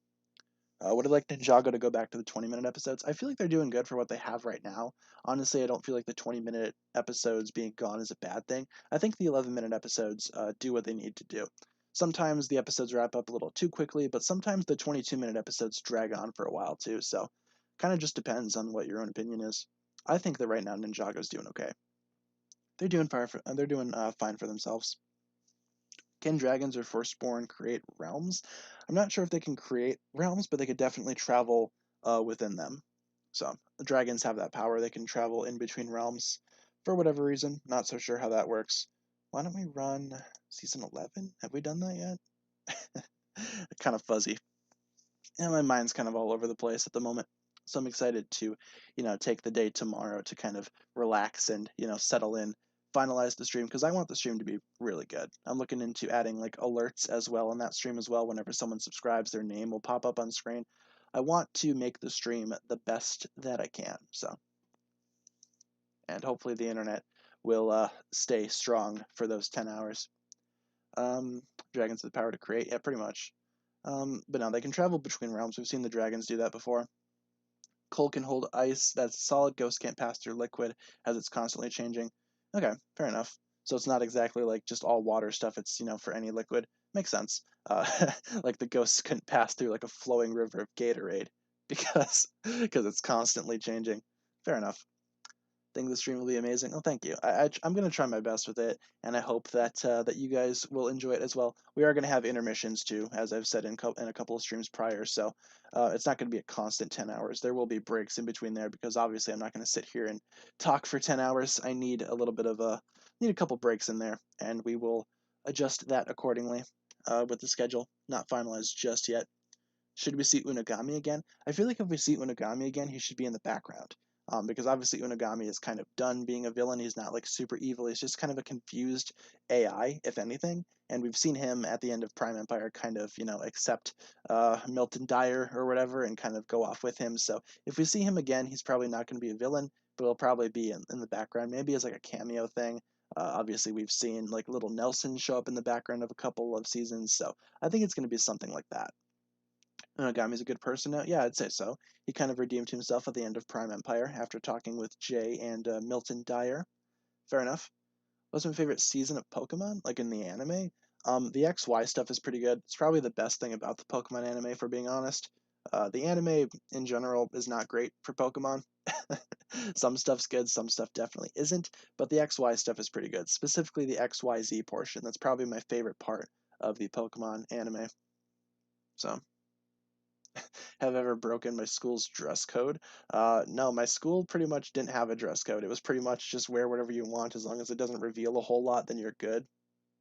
[SPEAKER 1] Would I like Ninjago to go back to the 20-minute episodes? I feel like they're doing good for what they have right now. Honestly, I don't feel like the 20-minute episodes being gone is a bad thing. I think the 11-minute episodes do what they need to do. Sometimes the episodes wrap up a little too quickly, but sometimes the 22-minute episodes drag on for a while too, so kind of just depends on what your own opinion is. I think that right now Ninjago's doing okay. They're doing fine for themselves. Can dragons or Firstborn create realms? I'm not sure if they can create realms, but they could definitely travel within them. So the dragons have that power. They can travel in between realms for whatever reason. Not so sure how that works. Why don't we run season 11? Have we done that yet? Kind of fuzzy. Yeah, my mind's kind of all over the place at the moment. So I'm excited to, take the day tomorrow to kind of relax and, settle in, finalize the stream because I want the stream to be really good. I'm looking into adding like alerts as well in that stream as well. Whenever someone subscribes, their name will pop up on screen. I want to make the stream the best that I can. So, and hopefully the internet will stay strong for those 10 hours. Um, Dragons have the power to create, yeah, pretty much. But no, they can travel between realms. We've seen the dragons do that before. Coal can hold ice. That's solid. Ghost can't pass through liquid as it's constantly changing. Okay, fair enough. So it's not exactly like just all water stuff. It's, for any liquid. Makes sense. Like the ghosts couldn't pass through like a flowing river of Gatorade because it's constantly changing. Fair enough. Think the stream will be amazing. Oh, thank you. I'm going to try my best with it, and I hope that you guys will enjoy it as well. We are going to have intermissions too, as I've said in a couple of streams prior. So it's not going to be a constant 10 hours. There will be breaks in between there because obviously I'm not going to sit here and talk for 10 hours. I need a little bit of need a couple breaks in there, and we will adjust that accordingly with the schedule. Not finalized just yet. Should we see Unagami again? I feel like if we see Unagami again, he should be in the background. Because obviously Unagami is kind of done being a villain. He's not like super evil. He's just kind of a confused AI, if anything. And we've seen him at the end of Prime Empire kind of, accept Milton Dyer or whatever and kind of go off with him. So if we see him again, he's probably not going to be a villain, but he'll probably be in the background, maybe as like a cameo thing. Obviously, we've seen like little Nelson show up in the background of a couple of seasons, so I think it's going to be something like that. Nagami's a good person now? Yeah, I'd say so. He kind of redeemed himself at the end of Prime Empire after talking with Jay and Milton Dyer. Fair enough. What's my favorite season of Pokemon? Like in the anime? The XY stuff is pretty good. It's probably the best thing about the Pokemon anime, for being honest. The anime in general is not great for Pokemon. Some stuff's good, some stuff definitely isn't, but the XY stuff is pretty good. Specifically the XYZ portion. That's probably my favorite part of the Pokemon anime. So have ever broken my school's dress code. No, my school pretty much didn't have a dress code. It was pretty much just wear whatever you want as long as it doesn't reveal a whole lot, then you're good.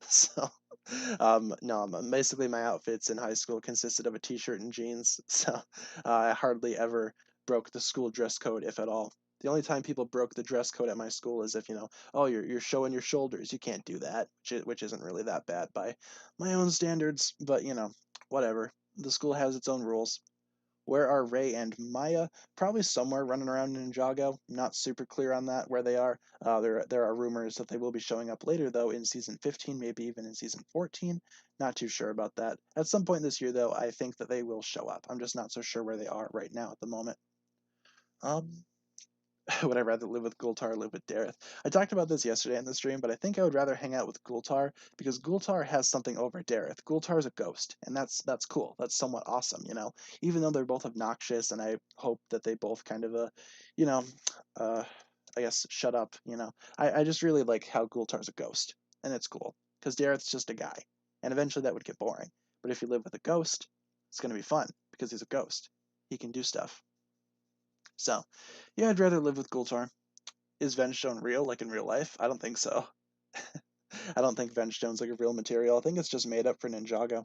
[SPEAKER 1] So, no, basically my outfits in high school consisted of a t-shirt and jeans. So I hardly ever broke the school dress code, if at all. The only time people broke the dress code at my school is if, oh, you're showing your shoulders. You can't do that, which isn't really that bad by my own standards. But, whatever. The school has its own rules. Where are Ray and Maya? Probably somewhere running around Ninjago. Not super clear on that where they are. There are rumors that they will be showing up later though in season 15, maybe even in season 14. Not too sure about that. At some point this year though, I think that they will show up. I'm just not so sure where they are right now at the moment. Would I rather live with Gultar or live with Dareth? I talked about this yesterday in the stream, but I think I would rather hang out with Gultar because Gultar has something over Dareth. Gultar is a ghost, and that's cool. That's somewhat awesome, Even though they're both obnoxious, and I hope that they both kind of, you know, uh, I guess shut up, I just really like how Gultar's a ghost, and it's cool because Dareth's just a guy, and eventually that would get boring. But if you live with a ghost, it's gonna be fun because he's a ghost. He can do stuff. So, yeah, I'd rather live with Gultar. Is Venstone real, like in real life? I don't think so. I don't think Venstone's like a real material. I think it's just made up for Ninjago.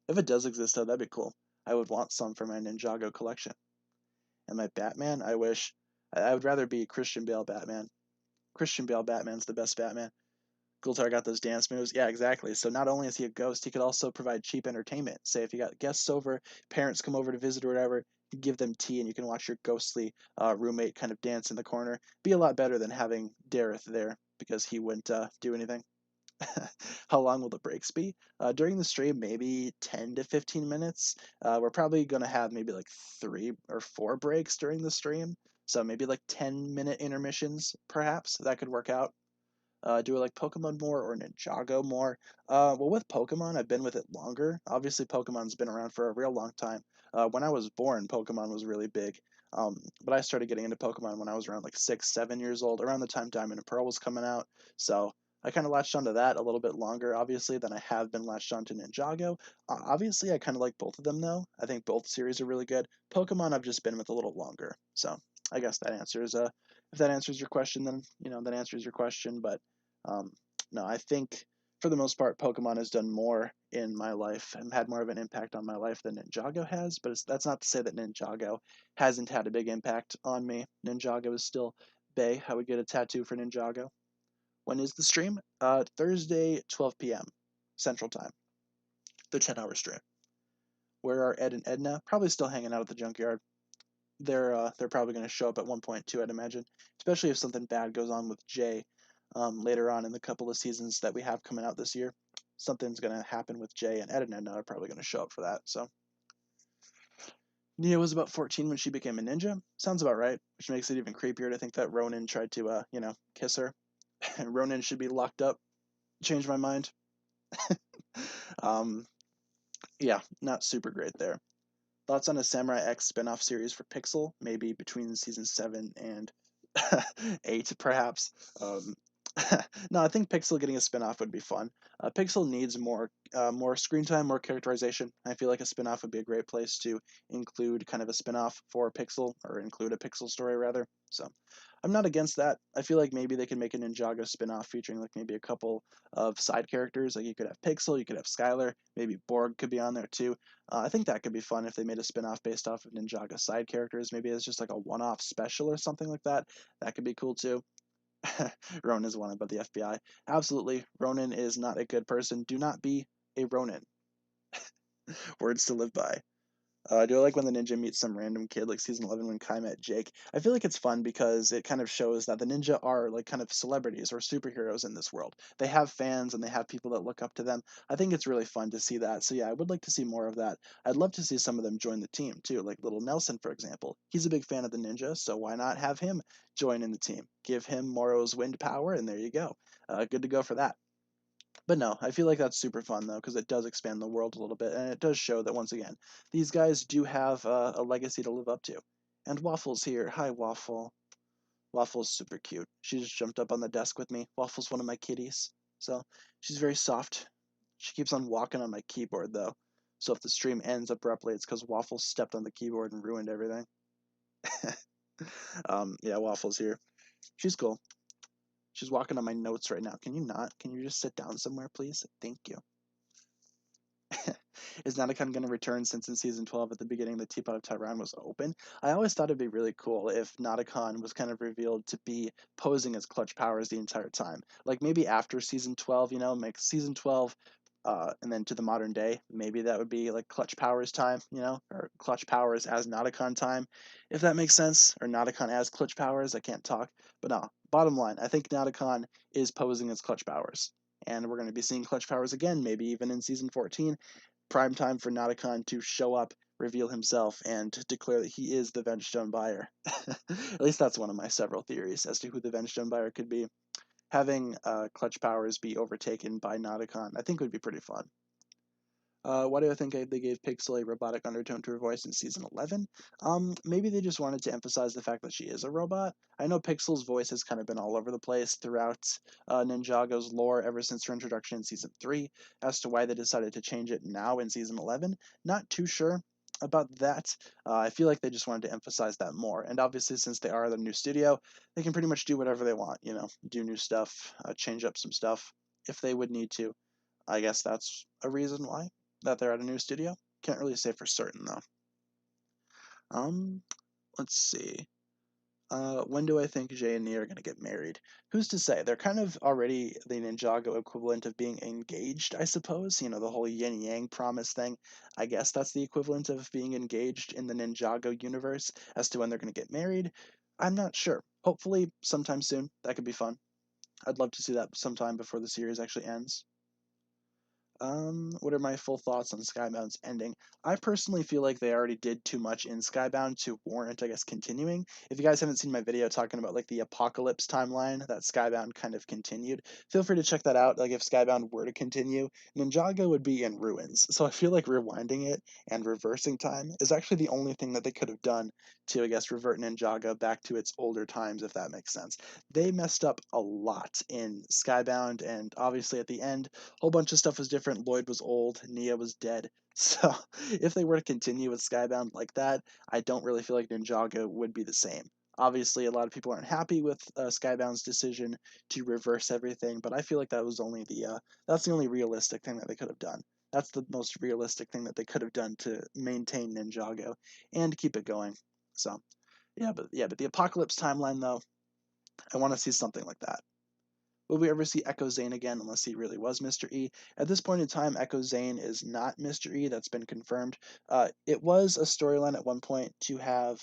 [SPEAKER 1] If it does exist, though, that'd be cool. I would want some for my Ninjago collection. And my Batman, I wish. I would rather be Christian Bale Batman. Christian Bale Batman's the best Batman. Gultar got those dance moves. Yeah, exactly. So not only is he a ghost, he could also provide cheap entertainment. Say if you got guests over, parents come over to visit or whatever, you give them tea and you can watch your ghostly roommate kind of dance in the corner. Be a lot better than having Dareth there because he wouldn't do anything. How long will the breaks be? During the stream, maybe 10 to 15 minutes. We're probably going to have maybe like 3 or 4 breaks during the stream. So maybe like 10-minute intermissions, perhaps. That could work out. Do I like Pokemon more or Ninjago more? Well, with Pokemon, I've been with it longer. Obviously, Pokemon's been around for a real long time. When I was born, Pokemon was really big. But I started getting into Pokemon when I was around like 6, 7 years old, around the time Diamond and Pearl was coming out. So I kind of latched onto that a little bit longer, obviously, than I have been latched onto Ninjago. Obviously, I kind of like both of them, though. I think both series are really good. Pokemon, I've just been with a little longer. So I guess that answers, if that answers your question, then, that answers your question. But um, no, I think for the most part, Pokemon has done more in my life and had more of an impact on my life than Ninjago has. But that's not to say that Ninjago hasn't had a big impact on me. Ninjago is still Bay. I would get a tattoo for Ninjago. When is the stream? Thursday, 12 p.m. Central Time. The 10-hour stream. Where are Ed and Edna? Probably still hanging out at the junkyard. They're probably going to show up at one point too, I'd imagine, especially if something bad goes on with Jay later on in the couple of seasons that we have coming out this year. Something's going to happen with Jay, and Ed and Edna are probably going to show up for that. So Nia was about 14 when she became a ninja. Sounds about right, which makes it even creepier to think that Ronan tried to, kiss her. Ronan should be locked up. Change my mind. um, yeah, not super great there. Thoughts on a Samurai X spinoff series for Pixel, maybe between season 7 and 8, perhaps. No, I think Pixel getting a spinoff would be fun. Pixel needs more screen time, more characterization. I feel like a spinoff would be a great place to include kind of a spinoff for Pixel, or include a Pixel story rather. So I'm not against that. I feel like maybe they could make a Ninjago spinoff featuring like maybe a couple of side characters. Like you could have Pixel, you could have Skylar, maybe Borg could be on there too. I think that could be fun if they made a spinoff based off of Ninjago side characters. Maybe it's just like a one-off special or something like that. That could be cool too. Ronan is wanted by the FBI. Absolutely, Ronan is not a good person. Do not be a Ronin. Words to live by. Do I like when the ninja meets some random kid, like season 11 when Kai met Jake? I feel like it's fun because it kind of shows that the ninja are like kind of celebrities or superheroes in this world. They have fans and they have people that look up to them. I think it's really fun to see that. So yeah, I would like to see more of that. I'd love to see some of them join the team too, like little Nelson, for example. He's a big fan of the ninja, so why not have him join in the team? Give him Moro's wind power, and there you go. Good to go for that. But no, I feel like that's super fun though, because it does expand the world a little bit, and it does show that once again, these guys do have a legacy to live up to. And Waffle's here. Hi, Waffle. Waffle's super cute. She just jumped up on the desk with me. Waffle's one of my kitties, so she's very soft. She keeps on walking on my keyboard though, so if the stream ends abruptly, it's because Waffle stepped on the keyboard and ruined everything. Yeah, Waffle's here. She's cool. She's walking on my notes right now. Can you not? Can you just sit down somewhere, please? Thank you. Is Nanakan going to return since in season 12 at the beginning the Teapot of Tyran was open? I always thought it'd be really cool if Nanakan was kind of revealed to be posing as Clutch Powers the entire time. Like maybe after season 12, make season 12 and then to the modern day, maybe that would be like Clutch Powers time, or Clutch Powers as Nanakan time, if that makes sense, or Nanakan as Clutch Powers. I can't talk, but no. Bottom line, I think Nanakan is posing as Clutch Powers, and we're going to be seeing Clutch Powers again, maybe even in season 14. Prime time for Nanakan to show up, reveal himself, and declare that he is the Vengestone buyer. At least that's one of my several theories as to who the Vengestone buyer could be. Having Clutch Powers be overtaken by Nanakan, I think would be pretty fun. Why do I think they gave Pixel a robotic undertone to her voice in season 11? Maybe they just wanted to emphasize the fact that she is a robot. I know Pixel's voice has kind of been all over the place throughout Ninjago's lore ever since her introduction in season 3. As to why they decided to change it now in season 11, not too sure about that. I feel like they just wanted to emphasize that more. And obviously, since they are the new studio, they can pretty much do whatever they want, do new stuff, change up some stuff if they would need to. I guess that's a reason why that they're at a new studio. Can't really say for certain though. Um, let's see. When do I think Jay and Nia are gonna get married? Who's to say? They're kind of already the Ninjago equivalent of being engaged, I suppose. The whole yin yang promise thing. I guess that's the equivalent of being engaged in the Ninjago universe. As to when they're gonna get married, I'm not sure. Hopefully sometime soon. That could be fun. I'd love to see that sometime before the series actually ends. What are my full thoughts on Skybound's ending? I personally feel like they already did too much in Skybound to warrant, I guess, continuing. If you guys haven't seen my video talking about like the apocalypse timeline that Skybound kind of continued, feel free to check that out. Like if Skybound were to continue, Ninjago would be in ruins. So I feel like rewinding it and reversing time is actually the only thing that they could have done to, I guess, revert Ninjago back to its older times, if that makes sense. They messed up a lot in Skybound, and obviously at the end, whole bunch of stuff was different. Lloyd was old, Nia was dead. So if they were to continue with Skybound like that, I don't really feel like Ninjago would be the same. Obviously, a lot of people aren't happy with Skybound's decision to reverse everything, but I feel like that was only that's the only realistic thing that they could have done. That's the most realistic thing that they could have done to maintain Ninjago and keep it going. So but the Apocalypse timeline though, I want to see something like that. Will we ever see Echo Zane again unless he really was Mr. E? At this point in time, Echo Zane is not Mr. E. That's been confirmed. It was a storyline at one point to have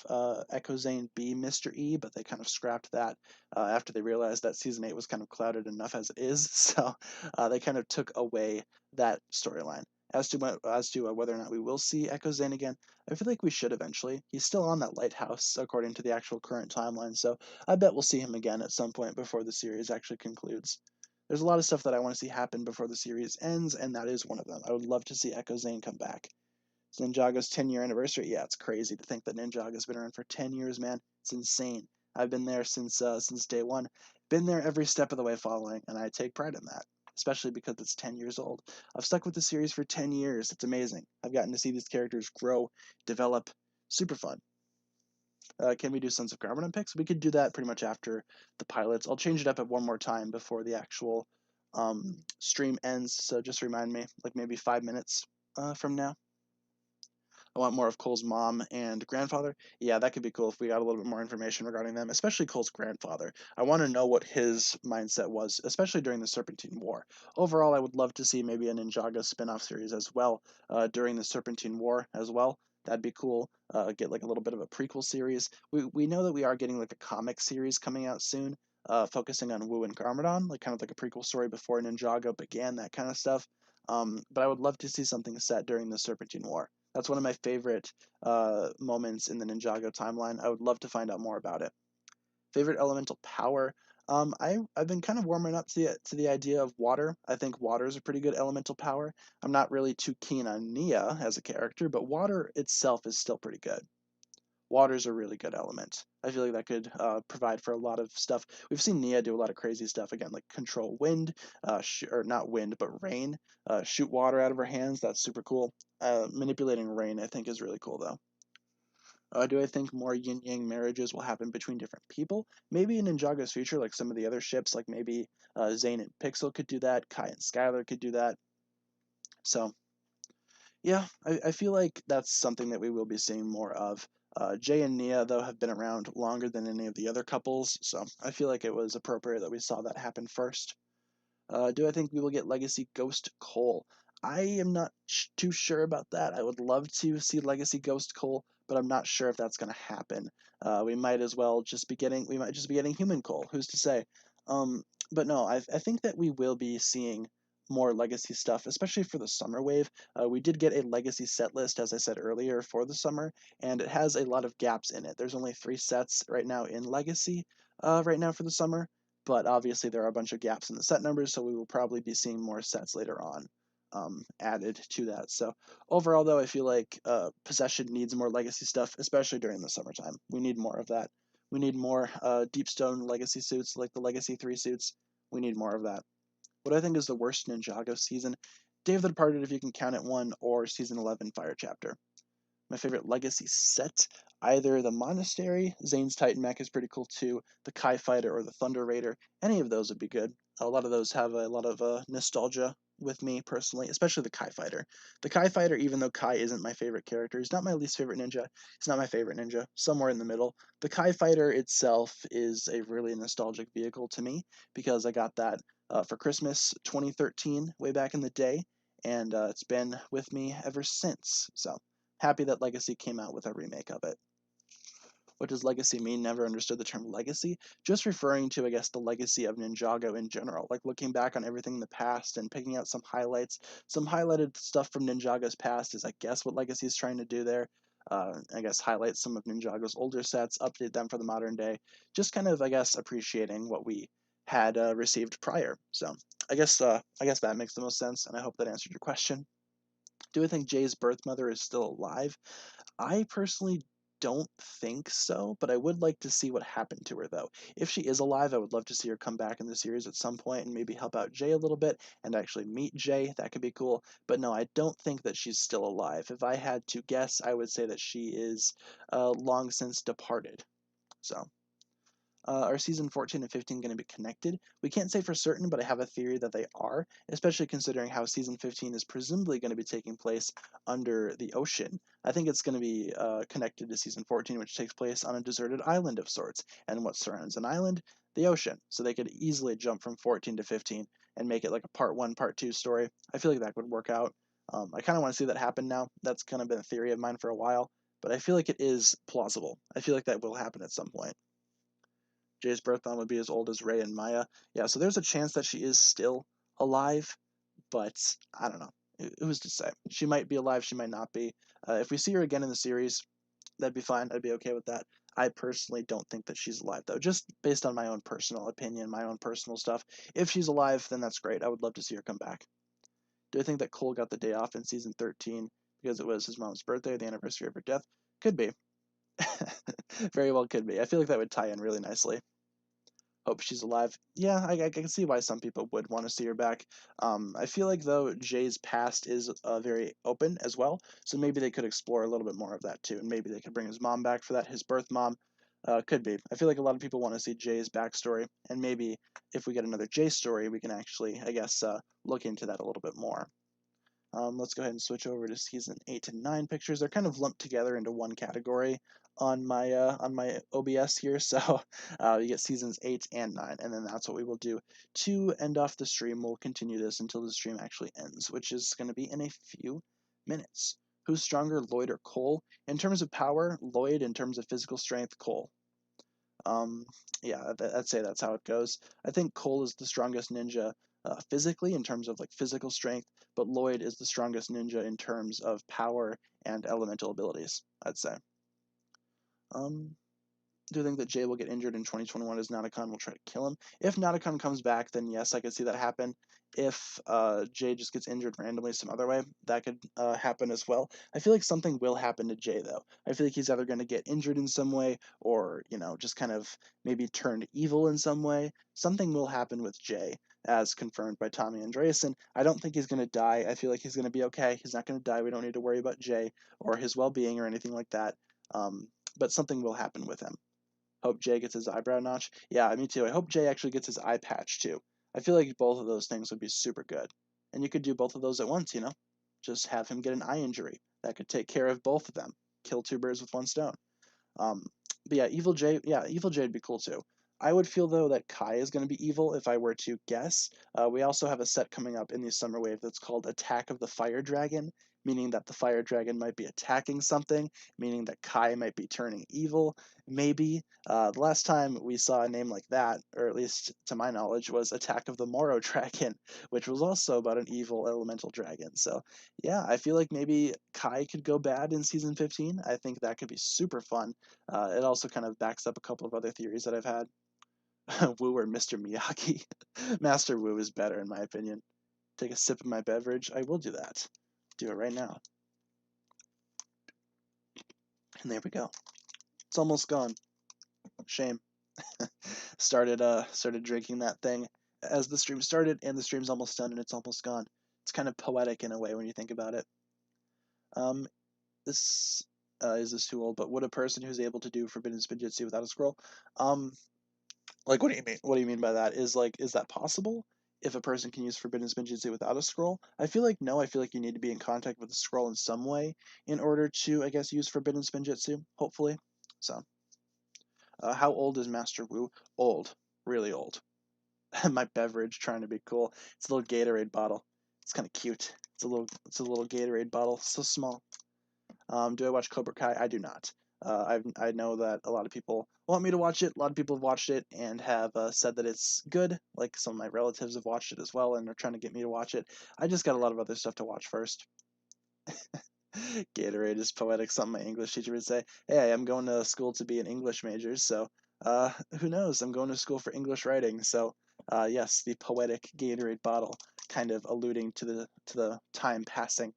[SPEAKER 1] Echo Zane be Mr. E, but they kind of scrapped that after they realized that Season 8 was kind of clouded enough as it is. So they kind of took away that storyline. As to whether or not we will see Echo Zane again, I feel like we should eventually. He's still on that lighthouse, according to the actual current timeline, so I bet we'll see him again at some point before the series actually concludes. There's a lot of stuff that I want to see happen before the series ends, and that is one of them. I would love to see Echo Zane come back. It's Ninjago's 10-year anniversary. Yeah, it's crazy to think that Ninjago's been around for 10 years, man. It's insane. I've been there since day one. Been there every step of the way following, and I take pride in that, especially because it's 10 years old. I've stuck with the series for 10 years. It's amazing. I've gotten to see these characters grow, develop. Super fun. Can we do Sons of Garmadon picks? We could do that pretty much after the pilots. I'll change it up at one more time before the actual stream ends, so just remind me, like maybe 5 minutes from now. I want more of Cole's mom and grandfather. Yeah, that could be cool if we got a little bit more information regarding them, especially Cole's grandfather. I want to know what his mindset was, especially during the Serpentine War. Overall, I would love to see maybe a Ninjago spin-off series as well during the Serpentine War as well. That'd be cool. Get like a little bit of a prequel series. We know that we are getting like a comic series coming out soon, focusing on Wu and Garmadon, like kind of like a prequel story before Ninjago began, that kind of stuff. But I would love to see something set during the Serpentine War. That's one of my favorite moments in the Ninjago timeline. I would love to find out more about it. Favorite elemental power? I've been kind of warming up to the idea of water. I think water is a pretty good elemental power. I'm not really too keen on Nia as a character, but water itself is still pretty good. Water's a really good element. I feel like that could provide for a lot of stuff. We've seen Nia do a lot of crazy stuff again, like control wind, or not wind, but rain, shoot water out of her hands. That's super cool. Manipulating rain, I think, is really cool, though. Do I think more yin yang marriages will happen between different people? Maybe in Ninjago's future, like some of the other ships, like maybe Zane and Pixel could do that, Kai and Skylar could do that. So yeah, I feel like that's something that we will be seeing more of. Jay and Nia, though, have been around longer than any of the other couples, so I feel like it was appropriate that we saw that happen first. Do I think we will get Legacy Ghost Cole? I am not too sure about that. I would love to see Legacy Ghost Cole, but I'm not sure if that's going to happen. We might just be getting Human Cole. Who's to say? But no, I think that we will be seeing more Legacy stuff, especially for the summer wave. We did get a Legacy set list, as I said earlier, for the summer, and it has a lot of gaps in it. There's only 3 sets right now in Legacy right now for the summer, but obviously there are a bunch of gaps in the set numbers, so we will probably be seeing more sets later on added to that. So overall, though, I feel like Possession needs more Legacy stuff, especially during the summertime. We need more of that. We need more Deepstone Legacy suits, like the Legacy 3 suits. We need more of that. What I think is the worst Ninjago season, Day of the Departed, if you can count it one, or Season 11 Fire Chapter. My favorite Legacy set, either the Monastery, Zane's Titan Mech is pretty cool too, the Kai Fighter or the Thunder Raider. Any of those would be good. A lot of those have a lot of nostalgia with me personally, especially the Kai Fighter. The Kai Fighter, even though Kai isn't my favorite character, he's not my least favorite ninja. He's not my favorite ninja. Somewhere in the middle. The Kai Fighter itself is a really nostalgic vehicle to me because I got that for Christmas 2013, way back in the day, and it's been with me ever since. So happy that Legacy came out with a remake of it. What does legacy mean? Never understood the term legacy. Just referring to, I guess, the legacy of Ninjago in general, like looking back on everything in the past and picking out some highlights. Some highlighted stuff from Ninjago's past is, I guess, what legacy is trying to do there. I guess highlight some of Ninjago's older sets, update them for the modern day. Just kind of, I guess, appreciating what we had received prior. So I guess that makes the most sense, and I hope that answered your question. Do I think Jay's birth mother is still alive? I personally don't think so, but I would like to see what happened to her, though. If she is alive, I would love to see her come back in the series at some point and maybe help out Jay a little bit and actually meet Jay. That could be cool. But no, I don't think that she's still alive. If I had to guess, I would say that she is long since departed. So. Are season 14 and 15 going to be connected? We can't say for certain, but I have a theory that they are, especially considering how season 15 is presumably going to be taking place under the ocean. I think it's going to be connected to season 14, which takes place on a deserted island of sorts. And what surrounds an island? The ocean. So they could easily jump from 14 to 15 and make it like a part 1, part 2 story. I feel like that would work out. I kind of want to see that happen now. That's kind of been a theory of mine for a while, but I feel like it is plausible. I feel like that will happen at some point. Jay's birth mom would be as old as Ray and Maya. Yeah, so there's a chance that she is still alive, but I don't know. Who's to say? She might be alive, she might not be. If we see her again in the series, that'd be fine. I'd be okay with that. I personally don't think that she's alive, though, just based on my own personal opinion, my own personal stuff. If she's alive, then that's great. I would love to see her come back. Do I think that Cole got the day off in season 13 because it was his mom's birthday, the anniversary of her death? Could be. Very well could be. I feel like that would tie in really nicely. Hope she's alive. Yeah, I can see why some people would want to see her back. I feel like, though, Jay's past is very open as well, so maybe they could explore a little bit more of that too, and maybe they could bring his mom back for that, his birth mom. Could be. I feel like a lot of people want to see Jay's backstory, and maybe if we get another Jay story, we can actually, I guess, look into that a little bit more. Let's go ahead and switch over to season 8 and 9 pictures. They're kind of lumped together into one category on my OBS here. So you get seasons 8 and 9, and then that's what we will do to end off the stream. We'll continue this until the stream actually ends, which is going to be in a few minutes. Who's stronger, Lloyd or Cole? In terms of power, Lloyd. In terms of physical strength, Cole. Yeah, I'd say that's how it goes. I think Cole is the strongest ninja physically in terms of like physical strength, but Lloyd is the strongest ninja in terms of power and elemental abilities, I'd say. Do you think that Jay will get injured in 2021 as Natakon will try to kill him? If Natakon comes back, then yes, I could see that happen. If Jay just gets injured randomly some other way, that could happen as well. I feel like something will happen to Jay, though. I feel like he's either going to get injured in some way or, just kind of maybe turned evil in some way. Something will happen with Jay, as confirmed by Tommy Andreasen. I don't think he's going to die. I feel like he's going to be okay. He's not going to die. We don't need to worry about Jay or his well-being or anything like that. But something will happen with him. Hope Jay gets his eyebrow notch. Yeah, me too. I hope Jay actually gets his eye patch too. I feel like both of those things would be super good. And you could do both of those at once, Just have him get an eye injury. That could take care of both of them. Kill two birds with one stone. Um, but yeah, Evil Jay would be cool too. I would feel though that Kai is going to be evil if I were to guess. We also have a set coming up in the Summer Wave that's called Attack of the Fire Dragon, meaning that the Fire Dragon might be attacking something, meaning that Kai might be turning evil. Maybe the last time we saw a name like that, or at least to my knowledge, was Attack of the Moro Dragon, which was also about an evil elemental dragon. So yeah, I feel like maybe Kai could go bad in season 15. I think that could be super fun. It also kind of backs up a couple of other theories that I've had. Wu or Mr. Miyagi. Master Wu is better in my opinion. Take a sip of my beverage. I will do that. Do it right now. And there we go. It's almost gone. Shame. started drinking that thing as the stream started, and the stream's almost done and it's almost gone. It's kind of poetic in a way when you think about it. This is this too old, but would a person who's able to do forbidden spinjitzu without a scroll? Like, what do you mean? What do you mean by that? Is that possible? If a person can use forbidden spinjitzu without a scroll? I feel like no. I feel like you need to be in contact with the scroll in some way in order to, I guess, use forbidden spinjitzu. Hopefully. So, how old is Master Wu? Old, really old. My beverage trying to be cool. It's a little Gatorade bottle. It's kind of cute. It's a little Gatorade bottle. So small. Do I watch Cobra Kai? I do not. I know that a lot of people want me to watch it. A lot of people have watched it and have said that it's good. Like some of my relatives have watched it as well and are trying to get me to watch it. I just got a lot of other stuff to watch first. Gatorade is poetic, something my English teacher would say. Hey, I'm going to school to be an English major, so who knows? I'm going to school for English writing, so yes, the poetic Gatorade bottle, kind of alluding to the time passing.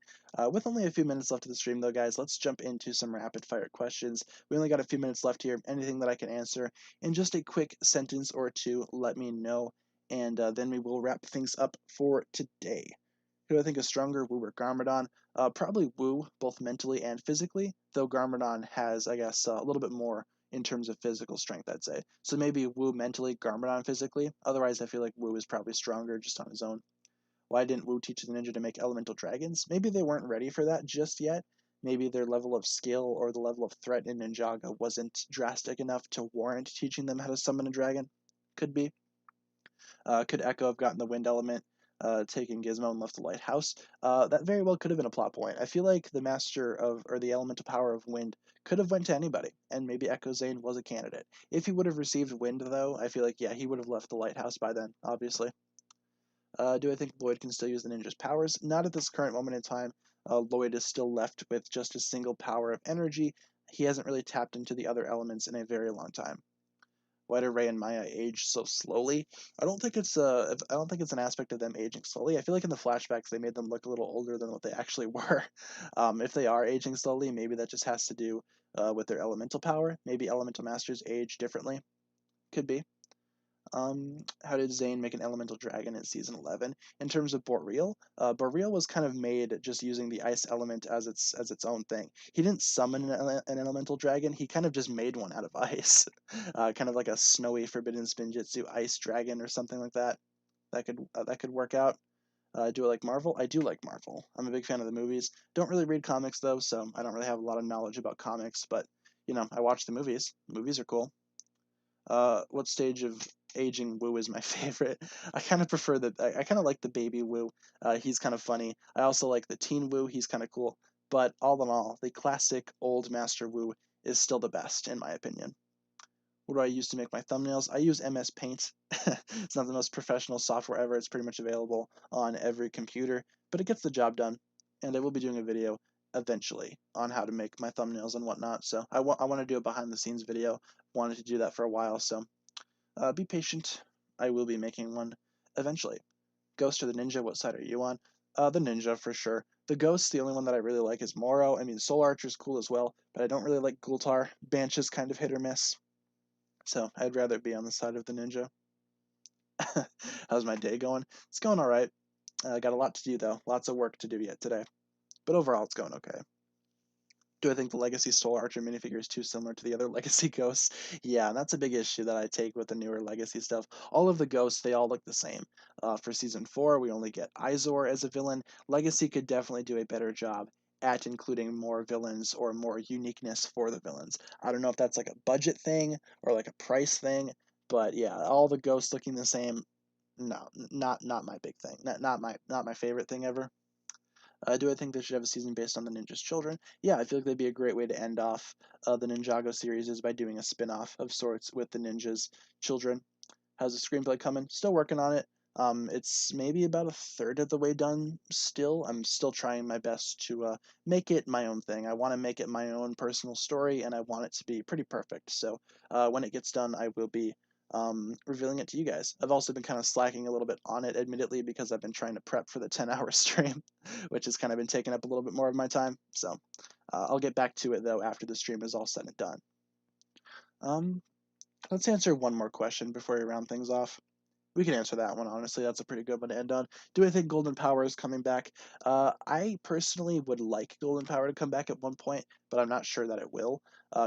[SPEAKER 1] With only a few minutes left of the stream, though, guys, let's jump into some rapid fire questions. We only got a few minutes left here. Anything that I can answer in just a quick sentence or two, let me know, and then we will wrap things up for today. Who do I think is stronger, Wu or Garmadon? Probably Wu, both mentally and physically, though Garmadon has, I guess, a little bit more in terms of physical strength, I'd say. So maybe Wu mentally, Garmadon physically. Otherwise, I feel like Wu is probably stronger just on his own. Why didn't Wu teach the ninja to make elemental dragons? Maybe they weren't ready for that just yet. Maybe their level of skill or the level of threat in Ninjago wasn't drastic enough to warrant teaching them how to summon a dragon. Could be. Could Echo have gotten the wind element, taken Gizmo and left the lighthouse? That very well could have been a plot point. I feel like the master of, or the elemental power of wind could have went to anybody, and maybe Echo Zane was a candidate. If he would have received wind, though, I feel like, yeah, he would have left the lighthouse by then, obviously. Do I think Lloyd can still use the ninja's powers? Not at this current moment in time. Lloyd is still left with just a single power of energy. He hasn't really tapped into the other elements in a very long time. Why do Ray and Maya age so slowly? I don't think it's an aspect of them aging slowly. I feel like in the flashbacks they made them look a little older than what they actually were. If they are aging slowly, maybe that just has to do with their elemental power. Maybe elemental masters age differently. Could be. How did Zane make an elemental dragon in season 11? In terms of Boreal, Boreal was kind of made just using the ice element as its own thing. He didn't summon an elemental dragon. He kind of just made one out of ice, kind of like a snowy forbidden spinjitzu ice dragon or something like that. That could work out. Do I like Marvel? I do like Marvel. I'm a big fan of the movies. Don't really read comics though, so I don't really have a lot of knowledge about comics. But I watch the movies. Movies are cool. What stage of aging Wu is my favorite? I kind of prefer that. I kind of like the baby Wu. He's kind of funny. I also like the teen Wu. He's kind of cool. But all in all, the classic old Master Wu is still the best, in my opinion. What do I use to make my thumbnails? I use MS Paint. It's not the most professional software ever. It's pretty much available on every computer, but it gets the job done. And I will be doing a video eventually on how to make my thumbnails and whatnot. So I want to do a behind the scenes video. Wanted to do that for a while, so be patient. I will be making one eventually. Ghost or the Ninja, what side are you on? The Ninja for sure. The Ghost, the only one that I really like is Moro. I mean, Soul Archer's cool as well, but I don't really like Gultar. Banch is kind of hit or miss. So I'd rather be on the side of the Ninja. How's my day going? It's going all right. I got a lot to do though. Lots of work to do yet today. But overall, it's going okay. Do I think the Legacy Soul Archer minifigure is too similar to the other Legacy Ghosts? Yeah, and that's a big issue that I take with the newer Legacy stuff. All of the Ghosts, they all look the same. For Season 4, we only get Izor as a villain. Legacy could definitely do a better job at including more villains or more uniqueness for the villains. I don't know if that's like a budget thing or like a price thing, but yeah, all the Ghosts looking the same, no, not my big thing. Not my favorite thing ever. Do I think they should have a season based on the ninja's children? Yeah, I feel like that'd be a great way to end off the Ninjago series is by doing a spin-off of sorts with the ninja's children. How's the screenplay coming? Still working on it. It's maybe about a third of the way done still. I'm still trying my best to make it my own thing. I want to make it my own personal story, and I want it to be pretty perfect. So when it gets done, I will be revealing it to you guys. I've also been kind of slacking a little bit on it, admittedly, because I've been trying to prep for the 10-hour stream, which has kind of been taking up a little bit more of my time. So I'll get back to it, though, after the stream is all said and done. Let's answer one more question before we round things off. We can answer that one, honestly. That's a pretty good one to end on. Do I think Golden Power is coming back? I personally would like Golden Power to come back at one point, but I'm not sure that it will.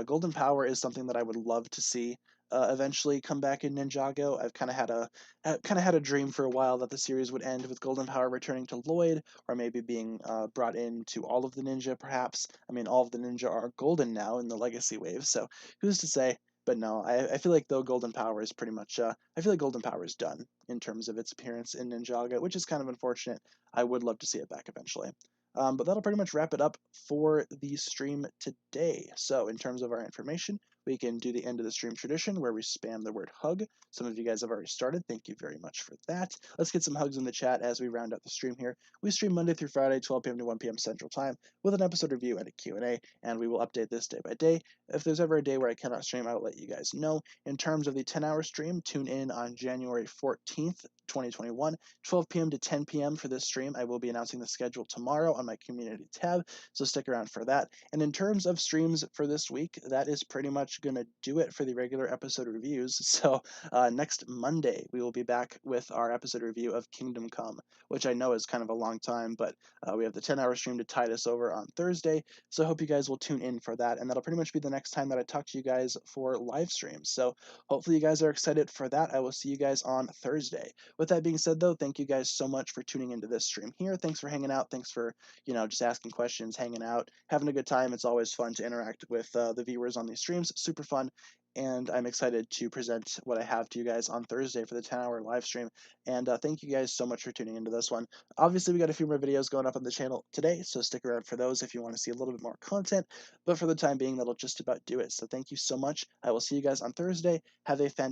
[SPEAKER 1] Golden Power is something that I would love to see eventually come back in Ninjago. I've kind of had a dream for a while that the series would end with Golden Power returning to Lloyd, or maybe being brought into all of the ninja, perhaps. I mean, all of the ninja are golden now in the Legacy wave, so who's to say? But no, I feel like though Golden Power is pretty much I feel like Golden Power is done in terms of its appearance in Ninjago, which is kind of unfortunate. I would love to see it back eventually. But that'll pretty much wrap it up for the stream today. So in terms of our information, we can do the end of the stream tradition where we spam the word hug. Some of you guys have already started. Thank you very much for that. Let's get some hugs in the chat as we round out the stream here. We stream Monday through Friday, 12 p.m. to 1 p.m. Central Time with an episode review and a Q&A, and we will update this day by day. If there's ever a day where I cannot stream, I will let you guys know. In terms of the 10-hour stream, tune in on January 14th, 2021, 12 p.m. to 10 p.m. for this stream. I will be announcing the schedule tomorrow on my community tab, so stick around for that. And in terms of streams for this week, that is pretty much going to do it for the regular episode reviews. So next Monday, we will be back with our episode review of Kingdom Come, which I know is kind of a long time, but we have the 10-hour stream to tide us over on Thursday. So I hope you guys will tune in for that. And that'll pretty much be the next time that I talk to you guys for live streams. So hopefully you guys are excited for that. I will see you guys on Thursday. With that being said, though, thank you guys so much for tuning into this stream here. Thanks for hanging out. Thanks for, just asking questions, hanging out, having a good time. It's always fun to interact with the viewers on these streams. Super fun. And I'm excited to present what I have to you guys on Thursday for the 10-hour live stream. And thank you guys so much for tuning into this one. Obviously, we got a few more videos going up on the channel today, so stick around for those if you want to see a little bit more content. But for the time being, that'll just about do it. So thank you so much. I will see you guys on Thursday. Have a fantastic